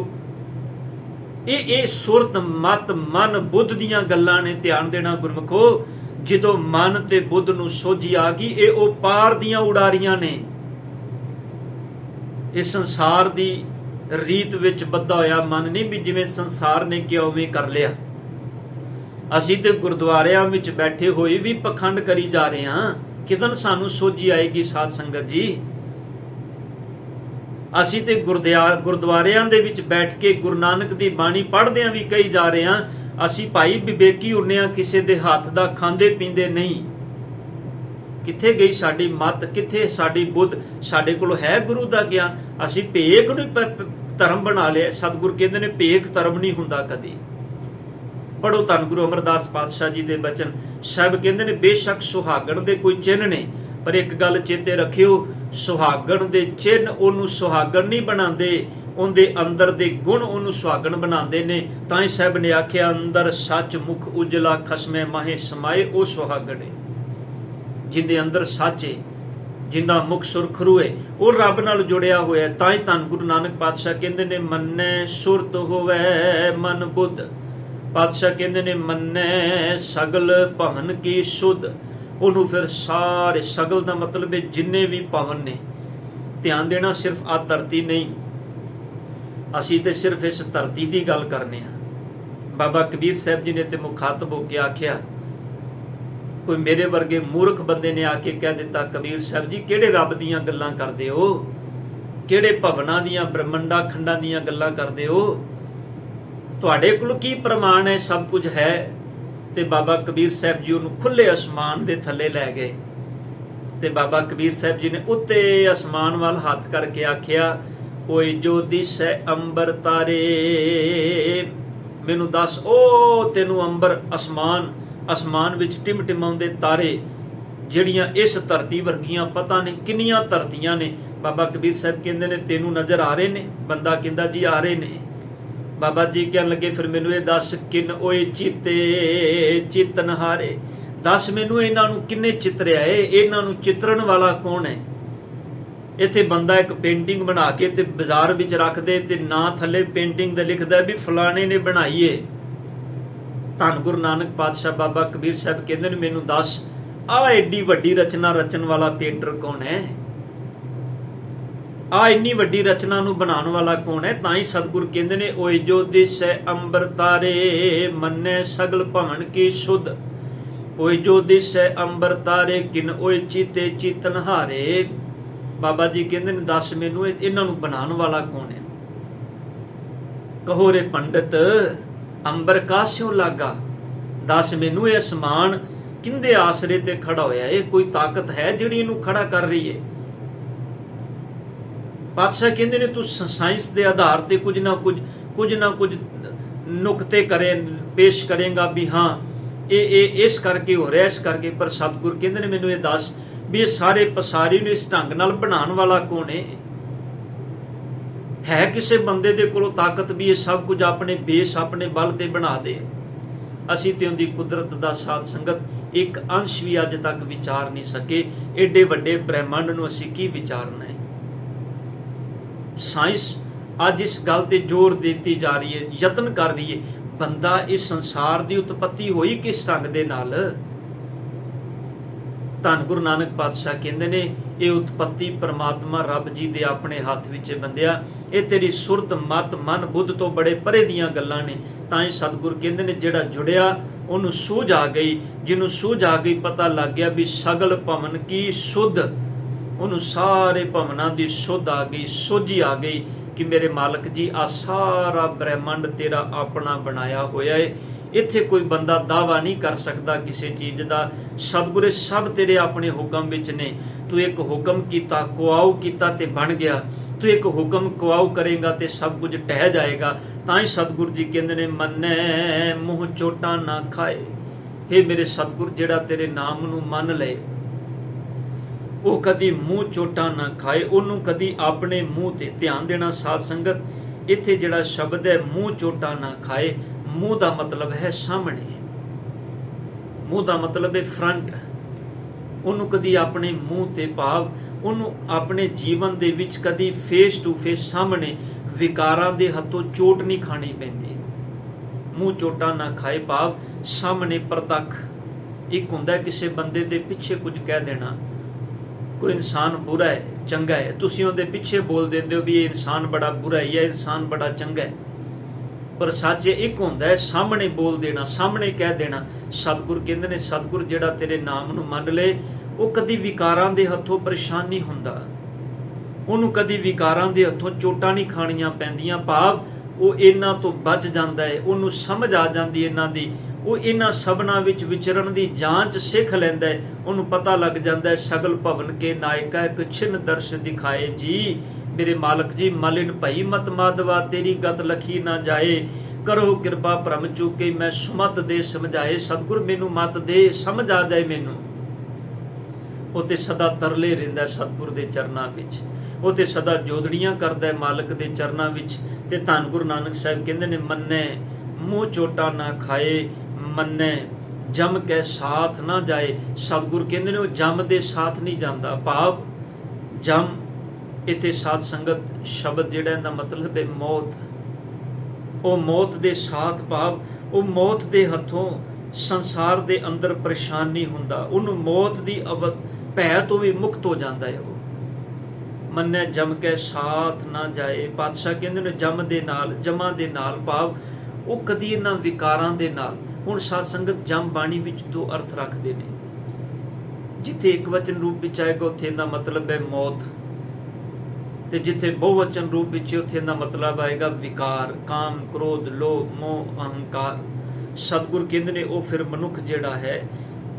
ਇਹ ਸੁਰਤ ਮਤ ਮਨ ਬੁੱਧ ਦੀਆਂ ਗੱਲਾਂ ਨੇ। ਧਿਆਨ ਦੇਣਾ ਗੁਰਮਖੋ, ਜਦੋਂ ਮਨ ਤੇ ਬੁੱਧ ਨੂੰ ਸੋਝੀ ਆ ਗਈ, ਇਹ ਉਹ ਪਾਰ ਦੀਆਂ ਉਡਾਰੀਆਂ ਨੇ। ਇਹ ਸੰਸਾਰ ਦੀ ਰੀਤ ਵਿੱਚ ਬੱਧਾ ਹੋਇਆ ਮਨ ਨਹੀਂ ਵੀ ਜਿਵੇਂ ਸੰਸਾਰ ਨੇ ਕਿਹਾ ਉਵੇਂ ਕਰ ਲਿਆ। ਅਸੀਂ ਤੇ ਗੁਰਦੁਆਰਿਆਂ ਵਿੱਚ ਬੈਠੇ ਹੋਏ ਵੀ ਪਖੰਡ ਕਰੀ ਜਾ ਰਹੇ ਹਾਂ। ਕਿਦਨ ਸਾਨੂੰ ਸੋਝੀ ਆਏਗੀ ਸਾਧ ਸੰਗਤ ਜੀ? ਅਸੀਂ ਤੇ ਗੁਰਦੁਆਰਿਆਂ ਦੇ ਵਿੱਚ ਬੈਠ ਕੇ ਗੁਰੂ ਨਾਨਕ ਦੀ ਬਾਣੀ ਪੜ੍ਹਦਿਆਂ ਵੀ ਕਹੀ ਜਾ ਰਹੇ ਹਾਂ, ਅਸੀਂ ਭਾਈ ਵਿਵੇਕੀ ਹੁੰਨੇ ਆ, ਕਿਸੇ ਦੇ ਹੱਥ ਦਾ ਖਾਂਦੇ ਪੀਂਦੇ ਨਹੀਂ। ਕਿੱਥੇ ਗਈ ਸਾਡੀ ਮਤ, ਕਿੱਥੇ ਸਾਡੀ ਬੁੱਧ? ਸਾਡੇ ਕੋਲ ਹੈ ਗੁਰੂ ਦਾ ਗਿਆਨ? ਅਸੀਂ ਭੇਖ ਨੂੰ ਧਰਮ ਬਣਾ ਲਿਆ। ਸਤਿਗੁਰ ਕਹਿੰਦੇ ਨੇ ਭੇਖ ਧਰਮ ਨਹੀਂ ਹੁੰਦਾ ਕਦੀ। ਪੜੋ ਧੰਨ ਗੁਰੂ ਅਮਰਦਾਸ ਪਾਤਸ਼ਾਹ ਜੀ ਦੇ ਬਚਨ। ਸਾਹਿਬ ਕਹਿੰਦੇ ਨੇ, ਬੇਸ਼ੱਕ ਸੁਹਾਗਣ ਦੇ ਕੋਈ ਚਿੰਨ੍ਹ ਨੇ, ਪਰ ਇੱਕ ਗੱਲ ਚੇਤੇ ਰੱਖਿਓ, ਸੁਹਾਗਣ ਦੇ ਚਿੰਨ੍ਹ ਉਹਨੂੰ ਸੁਹਾਗਣ ਨਹੀਂ ਬਣਾਉਂਦੇ, ਉਹਦੇ ਅੰਦਰ ਦੇ ਗੁਣ ਉਹਨੂੰ ਸੁਹਾਗਣ ਬਣਾਉਂਦੇ ਨੇ। ਤਾਂ ਹੀ ਸਾਹਿਬ ਨੇ ਆਖਿਆ, ਅੰਦਰ ਸੱਚ ਮੁਖ ਉਜਲਾ ਖਸਮੇ ਮਾਹੇ ਸਮਾਏ, ਉਹ ਸੁਹਾਗਣ ਹੈ ਜਿਹਦੇ ਅੰਦਰ ਸੱਚ ਹੈ, ਜਿੰਦਾ ਮੁਖ ਸੁਰਖਰੂ ਹੈ, ਉਹ ਰੱਬ ਨਾਲ ਜੁੜਿਆ ਹੋਇਆ। ਤਾਂ ਹੀ ਧੰਨ ਗੁਰੂ ਨਾਨਕ ਪਾਤਸ਼ਾਹ ਕਹਿੰਦੇ ਨੇ, ਮੰਨੈ ਸੁਰਤ ਹੋਵੇ ਮਨ ਬੁੱਧ। ਪਾਤਸ਼ਾਹ ਕਹਿੰਦੇ ਨੇ, ਮੰਨੈ ਸਗਲ ਭਵਨ ਕੀ ਸੁਧ। ਉਹਨੂੰ ਫਿਰ ਸਾਰੇ, ਸਗਲ ਦਾ ਮਤਲਬ ਹੈ ਜਿੰਨੇ ਵੀ ਭਵਨ ਨੇ। ਧਿਆਨ ਦੇਣਾ, ਸਿਰਫ ਆ ਧਰਤੀ ਨਹੀਂ, ਅਸੀਂ ਤੇ ਸਿਰਫ ਇਸ ਧਰਤੀ ਦੀ ਗੱਲ ਕਰਨੇ ਆ। ਬਾਬਾ ਕਬੀਰ ਸਾਹਿਬ ਜੀ ਨੇ ਤੇ ਮੁਖਾਤਬ ਹੋ ਕੇ ਆਖਿਆ, ਕੋਈ ਮੇਰੇ ਵਰਗੇ ਮੂਰਖ ਬੰਦੇ ਨੇ ਆ ਕੇ ਕਹਿ ਦਿੱਤਾ, ਕਬੀਰ ਸਾਹਿਬ ਜੀ ਕਿਹੜੇ ਰੱਬ ਦੀਆਂ ਗੱਲਾਂ ਕਰਦੇ ਹੋ, ਕਿਹੜੇ ਭਵਨਾਂ ਦੀਆਂ, ਬ੍ਰਹਮੰਡਾ ਖੰਡਾਂ ਦੀਆਂ ਗੱਲਾਂ ਕਰਦੇ ਹੋ, ਤੁਹਾਡੇ ਕੋਲ ਕੀ ਪ੍ਰਮਾਣ ਹੈ? ਸਭ ਕੁਝ ਹੈ, ਤੇ ਬਾਬਾ ਕਬੀਰ ਸਾਹਿਬ ਜੀ ਉਹਨੂੰ ਖੁੱਲੇ ਅਸਮਾਨ ਦੇ ਥੱਲੇ ਲੈ ਗਏ ਤੇ ਬਾਬਾ ਕਬੀਰ ਸਾਹਿਬ ਜੀ ਨੇ ਉੱਤੇ ਅਸਮਾਨ ਵੱਲ ਹੱਥ ਕਰਕੇ ਆਖਿਆ, ਓਏ ਜੋ ਦਿਸੈ ਅੰਬਰ ਤਾਰੇ, ਮੈਨੂੰ ਦੱਸ ਉਹ ਤੈਨੂੰ ਅੰਬਰ ਅਸਮਾਨ ਵਿੱਚ ਟਿਮਟਿਮਾਉਂਦੇ ਤਾਰੇ, ਜਿਹੜੀਆਂ ਇਸ ਧਰਤੀ ਵਰਗੀਆਂ ਪਤਾ ਨਹੀਂ ਕਿੰਨੀਆਂ ਧਰਤੀਆਂ ਨੇ। ਬਾਬਾ ਕਬੀਰ ਸਾਹਿਬ ਕਹਿੰਦੇ ਨੇ ਤੈਨੂੰ ਨਜ਼ਰ ਆ ਰਹੇ ਨੇ? ਬੰਦਾ ਕਹਿੰਦਾ ਜੀ ਆ ਰਹੇ ਨੇ। ਬਾਬਾ ਜੀ ਕਹਿਣ ਲੱਗੇ ਫਿਰ ਮੈਨੂੰ ਇਹ ਦੱਸ, ਕਿਨ ਓਏ ਚੀਤੇ ਚਿਤਨਹਾਰੇ, ਦੱਸ ਮੈਨੂੰ ਇਹਨਾਂ ਨੂੰ ਕਿੰਨੇ ਚਿਤਰਿਆ ਏ, ਇਹਨਾਂ ਨੂੰ ਚਿਤਰਨ ਵਾਲਾ ਕੌਣ ਹੈ? ਇੱਥੇ ਬੰਦਾ ਇੱਕ ਪੇਂਟਿੰਗ ਬਣਾ ਕੇ ਤੇ ਬਾਜ਼ਾਰ ਵਿੱਚ ਰੱਖ ਦੇ ਤੇ ਨਾਂ ਥੱਲੇ ਪੇਂਟਿੰਗ ਦੇ ਲਿਖਦਾ ਵੀ ਫਲਾਣੇ ਨੇ ਬਣਾਈ ਏ। ਧੰਨ ਗੁਰੂ ਨਾਨਕ ਪਾਤਸ਼ਾਹ ਬਾਬਾ ਕਬੀਰ ਸਾਹਿਬ ਕਹਿੰਦੇ ਨੇ ਮੈਨੂੰ ਦੱਸ ਆਹ ਐਡੀ ਵੱਡੀ ਰਚਨਾ ਰਚਣ ਵਾਲਾ ਪੇਂਟਰ ਕੌਣ ਹੈ? ਆ ਇੰਨੀ ਵੱਡੀ ਰਚਨਾ ਨੂੰ ਬਣਾਉਣ ਵਾਲਾ ਕੌਣ ਹੈ? ਤਾਂ ਹੀ ਸਤਿਗੁਰ ਕਹਿੰਦੇ ਨੇ ਓਏ ਜੋ ਦਿਸੈ ਅੰਬਰ ਤਾਰੇ, ਮੰਨੈ ਸਗਲ ਭਵਨ ਕੀ ਸੁਧ। ਓਏ ਜੋ ਦਿਸੈ ਅੰਬਰ ਤਾਰੇ, ਕਿਨ ਓਏ ਚੀਤੇ ਚਿਤਨਹਾਰੇ। ਬਾਬਾ ਜੀ ਕਹਿੰਦੇ ਨੇ ਦੱਸ ਮੈਨੂੰ ਇਹਨਾਂ ਨੂੰ ਬਣਾਉਣ ਵਾਲਾ ਕੌਣ ਹੈ? ਕਹੋ ਰੇ ਪੰਡਤ ਅੰਬਰ ਕਾਸਿਓ ਲਾਗਾ, ਦੱਸ ਮੈਨੂੰ ਇਹ ਅਸਮਾਨ ਕਿੰਦੇ ਆਸਰੇ ਤੇ ਖੜਾ ਹੋਇਆ? ਇਹ ਕੋਈ ਤਾਕਤ ਹੈ ਜਿਹੜੀ ਇਹਨੂੰ ਖੜਾ ਕਰ ਰਹੀ ਹੈ? ਪਾਤਸ਼ਾਹ ਕਹਿੰਦੇ ਨੇ ਤੂੰ ਸਾਇੰਸ ਦੇ ਆਧਾਰ ਤੇ ਕੁਝ ਨਾ ਕੁਝ ਨੁਕਤੇ ਪੇਸ਼ ਕਰੇਗਾ ਵੀ ਹਾਂ ਇਹ ਇਸ ਕਰਕੇ ਹੋ ਰਿਹਾ, ਇਸ ਕਰਕੇ। ਪਰ ਸਤਿਗੁਰ ਕਹਿੰਦੇ ਨੇ ਮੈਨੂੰ ਇਹ ਦੱਸ ਵੀ ਇਹ ਸਾਰੇ ਪਸਾਰੀ ਨੂੰ ਇਸ ਢੰਗ ਨਾਲ ਬਣਾਉਣ ਵਾਲਾ ਕੌਣ ਹੈ ਕਿਸੇ ਬੰਦੇ ਦੇ ਕੋਲੋਂ ਤਾਕਤ ਵੀ ਇਹ ਸਭ ਕੁਝ ਆਪਣੇ ਬੇਸ ਆਪਣੇ ਬਲ ਤੇ ਬਣਾ ਦੇ? ਅਸੀਂ ਤੇ ਉਹਦੀ ਕੁਦਰਤ ਦਾ ਸਾਧ ਸੰਗਤ ਇੱਕ ਅੰਸ਼ ਵੀ ਅੱਜ ਤੱਕ ਵਿਚਾਰ ਨਹੀਂ ਸਕੇ। ਏਡੇ ਵੱਡੇ ਬ੍ਰਹਿਮੰਡ ਨੂੰ ਅਸੀਂ ਕੀ ਵਿਚਾਰਨਾ ਹੈ? ਸਾਇੰਸ ਅੱਜ ਇਸ ਗੱਲ ਤੇ ਜ਼ੋਰ ਦਿੱਤੀ ਜਾ ਰਹੀ ਹੈ, ਯਤਨ ਕਰ ਰਹੀ ਹੈ, ਬੰਦਾ ਇਸ ਸੰਸਾਰ ਦੀ ਉਤਪਤੀ ਹੋਈ ਕਿਸ ਢੰਗ ਦੇ ਨਾਲ? ਧੰਨ ਗੁਰੂ ਨਾਨਕ ਪਾਤਸ਼ਾਹ ਕਹਿੰਦੇ ਨੇ ਇਹ ਉਤਪਤੀ ਪਰਮਾਤਮਾ ਰੱਬ ਜੀ ਦੇ ਆਪਣੇ ਹੱਥ ਵਿੱਚ ਬੰਦਿਆ। ਇਹ ਤੇਰੀ ਸੁਰਤ ਮਤ ਮਨ ਬੁੱਧ ਤੋਂ ਬੜੇ ਪਰੇ ਦੀਆਂ ਗੱਲਾਂ ਨੇ। ਤਾਂ ਹੀ ਸਤਿਗੁਰ ਕਹਿੰਦੇ ਨੇ ਜਿਹੜਾ ਜੁੜਿਆ ਉਹਨੂੰ ਸੂਝ ਆ ਗਈ, ਜਿਹਨੂੰ ਸੂਝ ਆ ਗਈ ਪਤਾ ਲੱਗ ਗਿਆ ਵੀ ਸਗਲ ਭਵਨ ਕੀ ਸੁਧ, ਉਹਨੂੰ ਸਾਰੇ ਭਵਨਾਂ ਦੀ ਸੁਧ ਆ ਗਈ, ਸੋਝੀ ਆ ਗਈ ਕਿ ਮੇਰੇ ਮਾਲਕ ਜੀ ਆ ਸਾਰਾ ਬ੍ਰਹਿਮੰਡ ਤੇਰਾ ਆਪਣਾ ਬਣਾਇਆ ਹੋਇਆ ਹੈ। ਇੱਥੇ ਕੋਈ ਬੰਦਾ ਦਾਵਾ ਨਹੀਂ ਕਰ ਸਕਦਾ ਕਿਸੇ ਚੀਜ਼ ਦਾ। ਸਤਿਗੁਰੇ ਸਭ ਤੇਰੇ ਆਪਣੇ ਹੁਕਮ ਵਿੱਚ ਨੇ। ਤੂੰ ਇੱਕ ਹੁਕਮ ਕੀਤਾ, ਕੁਆਉ ਕੀਤਾ ਤੇ ਬਣ ਗਿਆ। ਤੂੰ ਇੱਕ ਹੁਕਮ ਕੁਆਉ ਕਰੇਗਾ ਤੇ ਸਭ ਕੁਝ ਟਹਿ ਜਾਏਗਾ। ਤਾਂ ਹੀ ਸਤਿਗੁਰ ਜੀ ਕਹਿੰਦੇ ਨੇ ਮੰਨੈ ਮੂੰਹ ਚੋਟਾਂ ਨਾ ਖਾਏ। हे ਮੇਰੇ ਸਤਿਗੁਰ ਜਿਹੜਾ ਤੇਰੇ ਨਾਮ ਨੂੰ ਮੰਨ ਲਏ ਉਹ ਕਦੀ ਮੂੰਹ ਚੋਟਾਂ ਨਾ ਖਾਏ, ਉਹਨੂੰ ਕਦੀ ਆਪਣੇ ਮੂੰਹ ਤੇ ਧਿਆਨ ਦੇਣਾ। ਸਾਧ ਸੰਗਤ ਇੱਥੇ ਜਿਹੜਾ ਸ਼ਬਦ ਹੈ ਮੂੰਹ ਚੋਟਾਂ ਨਾ ਖਾਏ, ਮੂੰਹ ਦਾ ਮਤਲਬ ਹੈ ਸਾਹਮਣੇ, ਮੂੰਹ ਦਾ ਮਤਲਬ ਹੈ ਫਰੰਟ। ਉਹਨੂੰ ਕਦੀ ਆਪਣੇ ਮੂੰਹ ਤੇ ਭਾਵ ਉਹਨੂੰ ਆਪਣੇ ਜੀਵਨ ਦੇ ਵਿੱਚ ਕਦੀ ਫੇਸ ਟੂ ਫੇਸ ਸਾਹਮਣੇ ਵਿਕਾਰਾਂ ਦੇ ਹੱਥੋਂ ਚੋਟ ਨਹੀਂ ਖਾਣੀ ਪੈਂਦੀ। ਮੂੰਹ ਚੋਟਾਂ ਨਾ ਖਾਏ ਭਾਵ ਸਾਹਮਣੇ ਪ੍ਰਤੱਖ। ਇੱਕ ਹੁੰਦਾ ਕਿਸੇ ਬੰਦੇ ਦੇ ਪਿੱਛੇ ਕੁਝ ਕਹਿ ਦੇਣਾ, ਕੋਈ ਇਨਸਾਨ ਬੁਰਾ ਹੈ ਚੰਗਾ ਹੈ, ਤੁਸੀਂ ਉਹਦੇ ਪਿੱਛੇ ਬੋਲ ਦਿੰਦੇ ਹੋ ਵੀ ਇਹ ਇਨਸਾਨ ਬੜਾ ਬੁਰਾ ਹੈ, ਇਹ ਇਨਸਾਨ ਬੜਾ ਚੰਗਾ ਹੈ। ਪਰ ਸੱਚ ਇੱਕ ਹੁੰਦਾ ਹੈ ਸਾਹਮਣੇ ਬੋਲ ਦੇਣਾ, ਸਾਹਮਣੇ ਕਹਿ ਦੇਣਾ। ਸਤਿਗੁਰ ਕਹਿੰਦੇ ਨੇ ਸਤਿਗੁਰ ਜਿਹੜਾ ਤੇਰੇ ਨਾਮ ਨੂੰ ਮੰਨ ਲਏ ਉਹ ਕਦੀ ਵਿਕਾਰਾਂ ਦੇ ਹੱਥੋਂ ਪਰੇਸ਼ਾਨ ਨਹੀਂ ਹੁੰਦਾ, ਉਹਨੂੰ ਕਦੀ ਵਿਕਾਰਾਂ ਦੇ ਹੱਥੋਂ ਚੋਟਾਂ ਨਹੀਂ ਖਾਣੀਆਂ ਪੈਂਦੀਆਂ। ਭਾਵ ਉਹ ਇਹਨਾਂ ਤੋਂ ਬਚ ਜਾਂਦਾ ਹੈ, ਉਹਨੂੰ ਸਮਝ ਆ ਜਾਂਦੀ ਇਹਨਾਂ ਦੀ, ਉਹ ਇਹਨਾਂ ਸਭਨਾਂ ਵਿੱਚ ਵਿਚਰਨ ਦੀ ਜਾਂਚ ਸਿੱਖ ਲੈਂਦਾ ਹੈ। ਉਹਨੂੰ ਪਤਾ ਲੱਗ ਜਾਂਦਾ ਹੈ ਸਗਲ ਭਵਨ ਕੇ ਨਾਇਕਾ ਇੱਕ ਛਿਨ ਦਰਸ਼ ਦਿਖਾਏ ਜੀ। ਮੇਰੇ ਮਾਲਕ ਜੀ ਮਲਿਨ ਭਈ ਮਤ ਮਾਧਵਾ ਤੇਰੀ ਗਤ ਲਖੀ ਨਾ ਜਾਏ, ਕਰੋ ਕਿਰਪਾ ਭ੍ਰਮ ਚੁਕੇ ਮੈਂ ਸੁਮਤ ਦੇ ਸਮਝਾਏ। ਸਤਿਗੁਰ ਮੈਨੂੰ ਮਤ ਦੇ, ਸਮਝ ਆ ਜਾਏ ਮੈਨੂੰ। ਉਹ ਤੇ ਸਦਾ ਤਰਲੇ ਰਹਿੰਦਾ ਸਤਿਗੁਰ ਦੇ ਚਰਨਾਂ ਵਿੱਚ, ਉਹ ਤੇ ਸਦਾ ਜੋਦੜੀਆਂ ਕਰਦਾ ਮਾਲਕ ਦੇ ਚਰਨਾਂ ਵਿੱਚ। ਤੇ ਧੰਨ ਗੁਰੂ ਨਾਨਕ ਸਾਹਿਬ ਕਹਿੰਦੇ ਨੇ ਮੰਨੈ ਮੂੰਹ ਚੋਟਾ ਨਾ ਖਾਏ, ਮੰਨੈ ਜਮ ਕੇ ਸਾਥ ਨਾ ਜਾਏ। ਸਤਿਗੁਰ ਕਹਿੰਦੇ ਨੇ ਉਹ ਜਮ ਦੇ ਸਾਥ ਨਹੀਂ ਜਾਂਦਾ। ਭਾਵ ਜਮ ਇੱਥੇ ਸਾਧ ਸੰਗਤ ਸ਼ਬਦ ਜਿਹੜਾ ਇਹਦਾ ਮਤਲਬ ਹੈ ਮੌਤ। ਉਹ ਮੌਤ ਦੇ ਸਾਥ ਭਾਵ ਉਹ ਮੌਤ ਦੇ ਹੱਥੋਂ ਸੰਸਾਰ ਦੇ ਅੰਦਰ ਪਰੇਸ਼ਾਨ ਨਹੀਂ ਹੁੰਦਾ, ਉਹਨੂੰ ਮੌਤ ਦੀ ਭੈ ਤੋਂ ਵੀ ਮੁਕਤ ਹੋ ਜਾਂਦਾ ਹੈ। ਉਹ ਮੰਨੈ ਜਮ ਕੇ ਸਾਥ ਨਾ ਜਾਏ। ਪਾਤਸ਼ਾਹ ਕਹਿੰਦੇ ਨੇ ਜਮ ਦੇ ਨਾਲ, ਜਮਾਂ ਦੇ ਨਾਲ ਭਾਵ ਉਹ ਕਦੀ ਇਹਨਾਂ ਵਿਕਾਰਾਂ ਦੇ ਨਾਲ। ਹੁਣ ਸਾਧ ਸੰਗਤ ਜਮ ਬਾਣੀ ਵਿੱਚ ਦੋ ਅਰਥ ਰੱਖਦੇ ਨੇ, ਜਿੱਥੇ ਇੱਕ ਵਚਨ ਰੂਪ ਵਿੱਚ ਆਏਗਾ ਉੱਥੇ ਇਹਦਾ ਮਤਲਬ ਹੈ ਮੌਤ, ਤੇ ਜਿੱਥੇ ਬਹੁਵਚਨ ਰੂਪ ਵਿੱਚ ਉੱਥੇ ਇਹਦਾ ਮਤਲਬ ਆਏਗਾ ਵਿਕਾਰ, ਕਾਮ ਕ੍ਰੋਧ ਲੋਭ ਮੋਹ ਅਹੰਕਾਰ। ਸਤਿਗੁਰ ਕਹਿੰਦੇ ਨੇ ਉਹ ਫਿਰ ਮਨੁੱਖ ਜਿਹੜਾ ਹੈ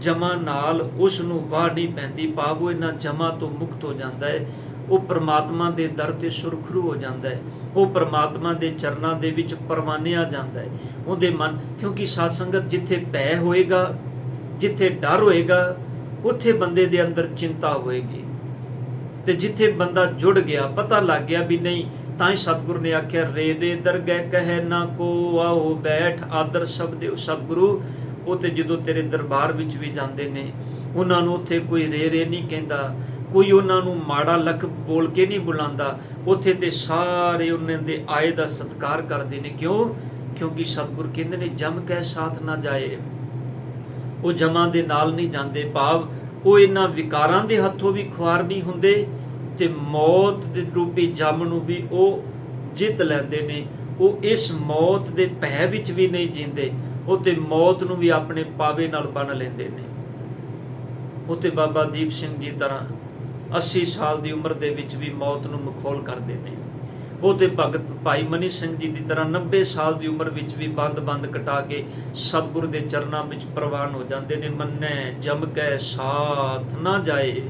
ਜਮਾ ਨਾਲ ਉਸ ਨੂੰ ਵਾਹ ਨਹੀਂ ਪੈਂਦੀ, ਭਾਵ ਉਹ ਇਹਨਾਂ ਜਮਾ ਤੋਂ ਮੁਕਤ ਹੋ ਜਾਂਦਾ ਹੈ। ਉਹ ਪ੍ਰਮਾਤਮਾ ਦੇ ਦਰ ਤੇ ਸੁਰਖਰੂ ਹੋ ਜਾਂਦਾ ਹੈ। ਉਹ ਪ੍ਰਮਾਤਮਾ ਦੇ ਚਰਨਾਂ ਦੇ ਵਿੱਚ ਪਰਵਾਨਿਆ ਜਾਂਦਾ ਹੈ। ਉਹਦੇ ਮਨ, ਕਿਉਂਕਿ ਸਾਧ ਸੰਗਤ ਜਿੱਥੇ ਭੈ ਹੋਏਗਾ, ਜਿੱਥੇ ਡਰ ਹੋਏਗਾ, ਉੱਥੇ ਬੰਦੇ ਦੇ ਅੰਦਰ ਚਿੰਤਾ ਹੋਏਗੀ। ਤੇ ਜਿੱਥੇ ਬੰਦਾ ਜੁੜ ਗਿਆ, ਪਤਾ ਲੱਗ ਗਿਆ ਵੀ ਨਹੀਂ, ਤਾਂ ਹੀ ਸਤਿਗੁਰ ਨੇ ਆਖਿਆ ਰੇ ਰੇ ਦਰਗਹਿ ਕਹੈ ਨਾ ਕੋ ਆਓ ਬੈਠ ਆਦਰ ਸ਼ਬਦ। ਸਤਿਗੁਰੂ ਉਹ ਤੇ ਜਦੋਂ ਤੇਰੇ ਦਰਬਾਰ ਵਿੱਚ ਵੀ ਜਾਂਦੇ ਨੇ, ਉਹਨਾਂ ਨੂੰ ਉੱਥੇ ਕੋਈ ਰੇ ਰੇ ਨਹੀਂ ਕਹਿੰਦਾ, ਕੋਈ ਉਹਨਾਂ ਨੂੰ ਮਾੜਾ ਲੱਖ ਬੋਲ ਕੇ ਨਹੀਂ ਬੁਲਾਉਂਦਾ। ਉੱਥੇ ਤੇ ਸਾਰੇ ਉਹਨਾਂ ਦੇ ਆਏ ਦਾ ਸਤਿਕਾਰ ਕਰਦੇ ਨੇ। ਕਿਉਂ? ਕਿਉਂਕਿ ਸਤਿਗੁਰ ਕਹਿੰਦੇ ਨੇ ਜਮ ਕੈ ਸਾਥ ਨਾ ਜਾਏ। ਉਹ ਜਮਾਂ ਦੇ ਨਾਲ ਨਹੀਂ ਜਾਂਦੇ, ਭਾਵ ਉਹ ਇਹਨਾਂ ਵਿਕਾਰਾਂ ਦੇ ਹੱਥੋਂ ਵੀ ਖੁਆਰ ਨਹੀਂ ਹੁੰਦੇ ਤੇ ਮੌਤ ਦੇ ਰੂਪੀ ਜਮ ਨੂੰ ਵੀ ਉਹ ਜਿੱਤ ਲੈਂਦੇ ਨੇ। ਉਹ ਇਸ ਮੌਤ ਦੇ ਭੈ ਵਿੱਚ ਵੀ ਨਹੀਂ ਜੀਂਦੇ, ਉਹ ਤੇ ਮੌਤ ਨੂੰ ਵੀ ਆਪਣੇ ਪਾਵੇ ਨਾਲ ਬੰਨ ਲੈਂਦੇ ਨੇ। ਉਹ ਤੇ ਬਾਬਾ ਦੀਪ ਸਿੰਘ ਜੀ ਤਰ੍ਹਾਂ 80 ਸਾਲ ਦੀ ਉਮਰ ਦੇ ਵਿੱਚ ਵੀ ਮੌਤ ਨੂੰ ਮਖੌਲ ਕਰਦੇ ਨੇ। ਉਹ ਤੇ ਭਗਤ ਭਾਈ ਮਨੀ ਸਿੰਘ ਜੀ ਦੀ ਤਰ੍ਹਾਂ 90 ਸਾਲ ਦੀ ਉਮਰ ਵਿੱਚ ਵੀ ਬੰਦ ਕਟਾ ਕੇ ਸਤਿਗੁਰ ਦੇ ਚਰਨਾਂ ਵਿੱਚ ਪ੍ਰਵਾਨ ਹੋ ਜਾਂਦੇ ਨੇ। ਮੰਨੈ ਜਮ ਕੈ ਸਾਥ ਨਾ ਜਾਏ।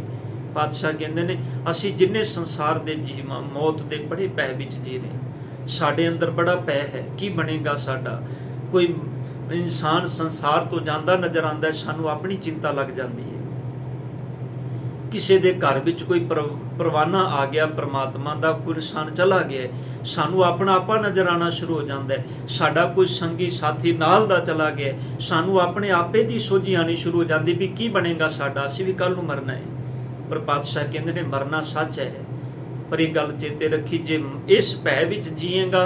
ਪਾਤਸ਼ਾਹ ਕਹਿੰਦੇ ਨੇ ਅਸੀਂ ਜਿੰਨੇ ਸੰਸਾਰ ਦੇ ਜੀਵਾਂ ਮੌਤ ਦੇ ਬੜੇ ਭੈ ਵਿੱਚ ਜੀ ਰਹੇ, ਸਾਡੇ ਅੰਦਰ ਬੜਾ ਭੈ ਹੈ, ਕੀ ਬਣੇਗਾ ਸਾਡਾ। ਕੋਈ ਇਨਸਾਨ ਸੰਸਾਰ ਤੋਂ ਜਾਂਦਾ ਨਜ਼ਰ ਆਉਂਦਾ, ਸਾਨੂੰ ਆਪਣੀ ਚਿੰਤਾ ਲੱਗ ਜਾਂਦੀ ਹੈ। ਕਿਸੇ ਦੇ ਘਰ ਵਿੱਚ ਕੋਈ ਪਰਵਾਨਾ ਆ ਗਿਆ ਪ੍ਰਮਾਤਮਾ ਦਾ, ਕੋਈ ਇਨਸਾਨ ਚਲਾ ਗਿਆ, ਸਾਨੂੰ ਆਪਣਾ ਆਪਾ ਨਜ਼ਰ ਆਉਣਾ ਸ਼ੁਰੂ ਹੋ ਜਾਂਦਾ ਹੈ। ਸਾਡਾ ਕੋਈ ਸੰਗੀ ਸਾਥੀ ਨਾਲ ਦਾ ਚਲਾ ਗਿਆ, ਸਾਨੂੰ ਆਪਣੇ ਆਪੇ ਦੀ ਸੋਝੀ ਆਣੀ ਸ਼ੁਰੂ ਹੋ ਜਾਂਦੀ ਵੀ ਕੀ ਬਣੇਗਾ ਸਾਡਾ, ਅਸੀਂ ਵੀ ਕੱਲ ਨੂੰ ਮਰਨਾ ਹੈ। ਪਰ ਪਾਤਸ਼ਾਹ ਕਹਿੰਦੇ ਨੇ ਮਰਨਾ ਸੱਚ ਹੈ, ਪਰ ਇਹ ਗੱਲ ਚੇਤੇ ਰੱਖੀ, ਜੇ ਇਸ ਭੈ ਵਿੱਚ ਜੀਏਗਾ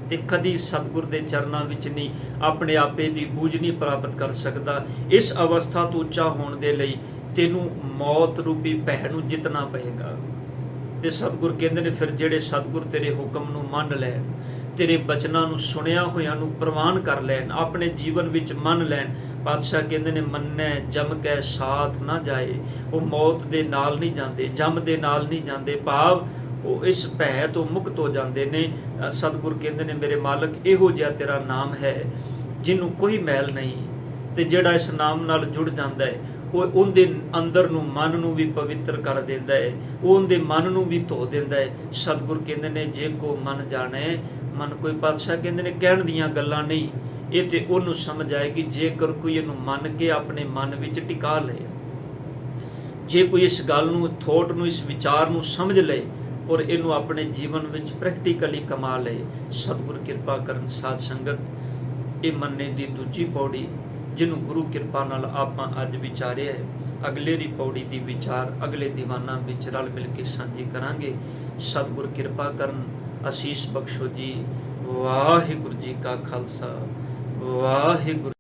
ਤੇ ਕਦੀ ਸਤਿਗੁਰ ਦੇ ਚਰਨਾਂ ਵਿੱਚ ਨਹੀਂ, ਆਪਣੇ ਆਪੇ ਦੀ ਬੂਝ ਨਹੀਂ ਪ੍ਰਾਪਤ ਕਰ ਸਕਦਾ। ਇਸ ਅਵਸਥਾ ਤੋਂ ਉੱਚਾ ਹੋਣ ਦੇ ਲਈ ਤੈਨੂੰ ਮੌਤ ਰੂਪੀ ਭੈ ਨੂੰ ਜਿੱਤਣਾ ਪਏਗਾ। ਤੇ ਸਤਿਗੁਰ ਕਹਿੰਦੇ ਨੇ ਫਿਰ ਜਿਹੜੇ ਸਤਿਗੁਰ ਤੇਰੇ ਹੁਕਮ ਨੂੰ ਮੰਨ ਲੈਣ, ਤੇਰੇ ਬਚਨਾਂ ਨੂੰ ਸੁਣਿਆ ਹੋਇਆਂ ਨੂੰ ਪ੍ਰਵਾਨ ਕਰ ਲੈਣ, ਆਪਣੇ ਜੀਵਨ ਵਿੱਚ ਮੰਨ ਲੈਣ, ਪਾਤਸ਼ਾਹ ਕਹਿੰਦੇ ਨੇ ਮੰਨੈ ਜਮ ਕੈ ਸਾਥ ਨਾ ਜਾਏ। ਉਹ ਮੌਤ ਦੇ ਨਾਲ ਨਹੀਂ ਜਾਂਦੇ, ਜਮ ਦੇ ਨਾਲ ਨਹੀਂ ਜਾਂਦੇ, ਭਾਵ ਉਹ ਇਸ ਭੈ ਤੋਂ ਮੁਕਤ ਹੋ ਜਾਂਦੇ ਨੇ। ਸਤਿਗੁਰ ਕਹਿੰਦੇ ਨੇ ਮੇਰੇ ਮਾਲਕ ਇਹੋ ਜਿਹਾ ਤੇਰਾ ਨਾਮ ਹੈ ਜਿਹਨੂੰ ਕੋਈ ਮੈਲ ਨਹੀਂ, ਤੇ ਜਿਹੜਾ ਇਸ ਨਾਮ ਨਾਲ ਜੁੜ ਜਾਂਦਾ ਹੈ ਉਹ ਉਹਦੇ ਅੰਦਰ ਨੂੰ ਮਨ ਨੂੰ ਵੀ ਪਵਿੱਤਰ ਕਰ ਦਿੰਦਾ ਹੈ, ਉਹ ਉਹਦੇ ਮਨ ਨੂੰ ਵੀ ਧੋ ਦਿੰਦਾ ਹੈ। ਸਤਿਗੁਰ ਕਹਿੰਦੇ ਨੇ ਜੇ ਕੋ ਮਨ ਜਾਣੇ, ਮਨ ਕੋਈ ਪਾਤਸ਼ਾਹ ਕਹਿੰਦੇ ਨੇ ਕਹਿਣ ਦੀਆਂ ਗੱਲਾਂ ਨਹੀਂ, ਇਹ ਤੇ ਉਹਨੂੰ ਸਮਝ ਆਏਗੀ ਜੇਕਰ ਕੋਈ ਇਹਨੂੰ ਮੰਨ ਕੇ ਆਪਣੇ ਮਨ ਵਿੱਚ ਟਿਕਾ ਲਏ। ਜੇ ਕੋਈ ਇਸ ਗੱਲ ਨੂੰ, ਥੋਟ ਨੂੰ, ਇਸ ਵਿਚਾਰ ਨੂੰ ਸਮਝ ਲਏ ਔਰ ਇਹਨੂੰ ਆਪਣੇ ਜੀਵਨ ਵਿੱਚ ਪ੍ਰੈਕਟੀਕਲੀ ਕਮਾ ਲਏ। ਸਤਿਗੁਰ ਕਿਰਪਾ ਕਰਨ। ਸਾਧ ਸੰਗਤ, ਇਹ ਮੰਨੇ ਦੀ ਦੂਜੀ ਪੌੜੀ ਜਿਹਨੂੰ ਗੁਰੂ ਕਿਰਪਾ ਨਾਲ ਆਪਾਂ ਅੱਜ ਵਿਚਾਰਿਆ ਹੈ, ਅਗਲੇ ਦੀ ਪੌੜੀ ਦੀ ਵਿਚਾਰ ਅਗਲੇ ਦੀਵਾਨਾਂ ਵਿੱਚ ਰਲ ਮਿਲ ਕੇ ਸਾਂਝੀ ਕਰਾਂਗੇ। ਸਤਿਗੁਰ ਕਿਰਪਾ ਕਰਨ, ਅਸੀਸ ਬਖਸ਼ੋ ਜੀ। ਵਾਹਿਗੁਰੂ ਜੀ ਕਾ ਖਾਲਸਾ, ਵਾਹਿਗੁਰੂ।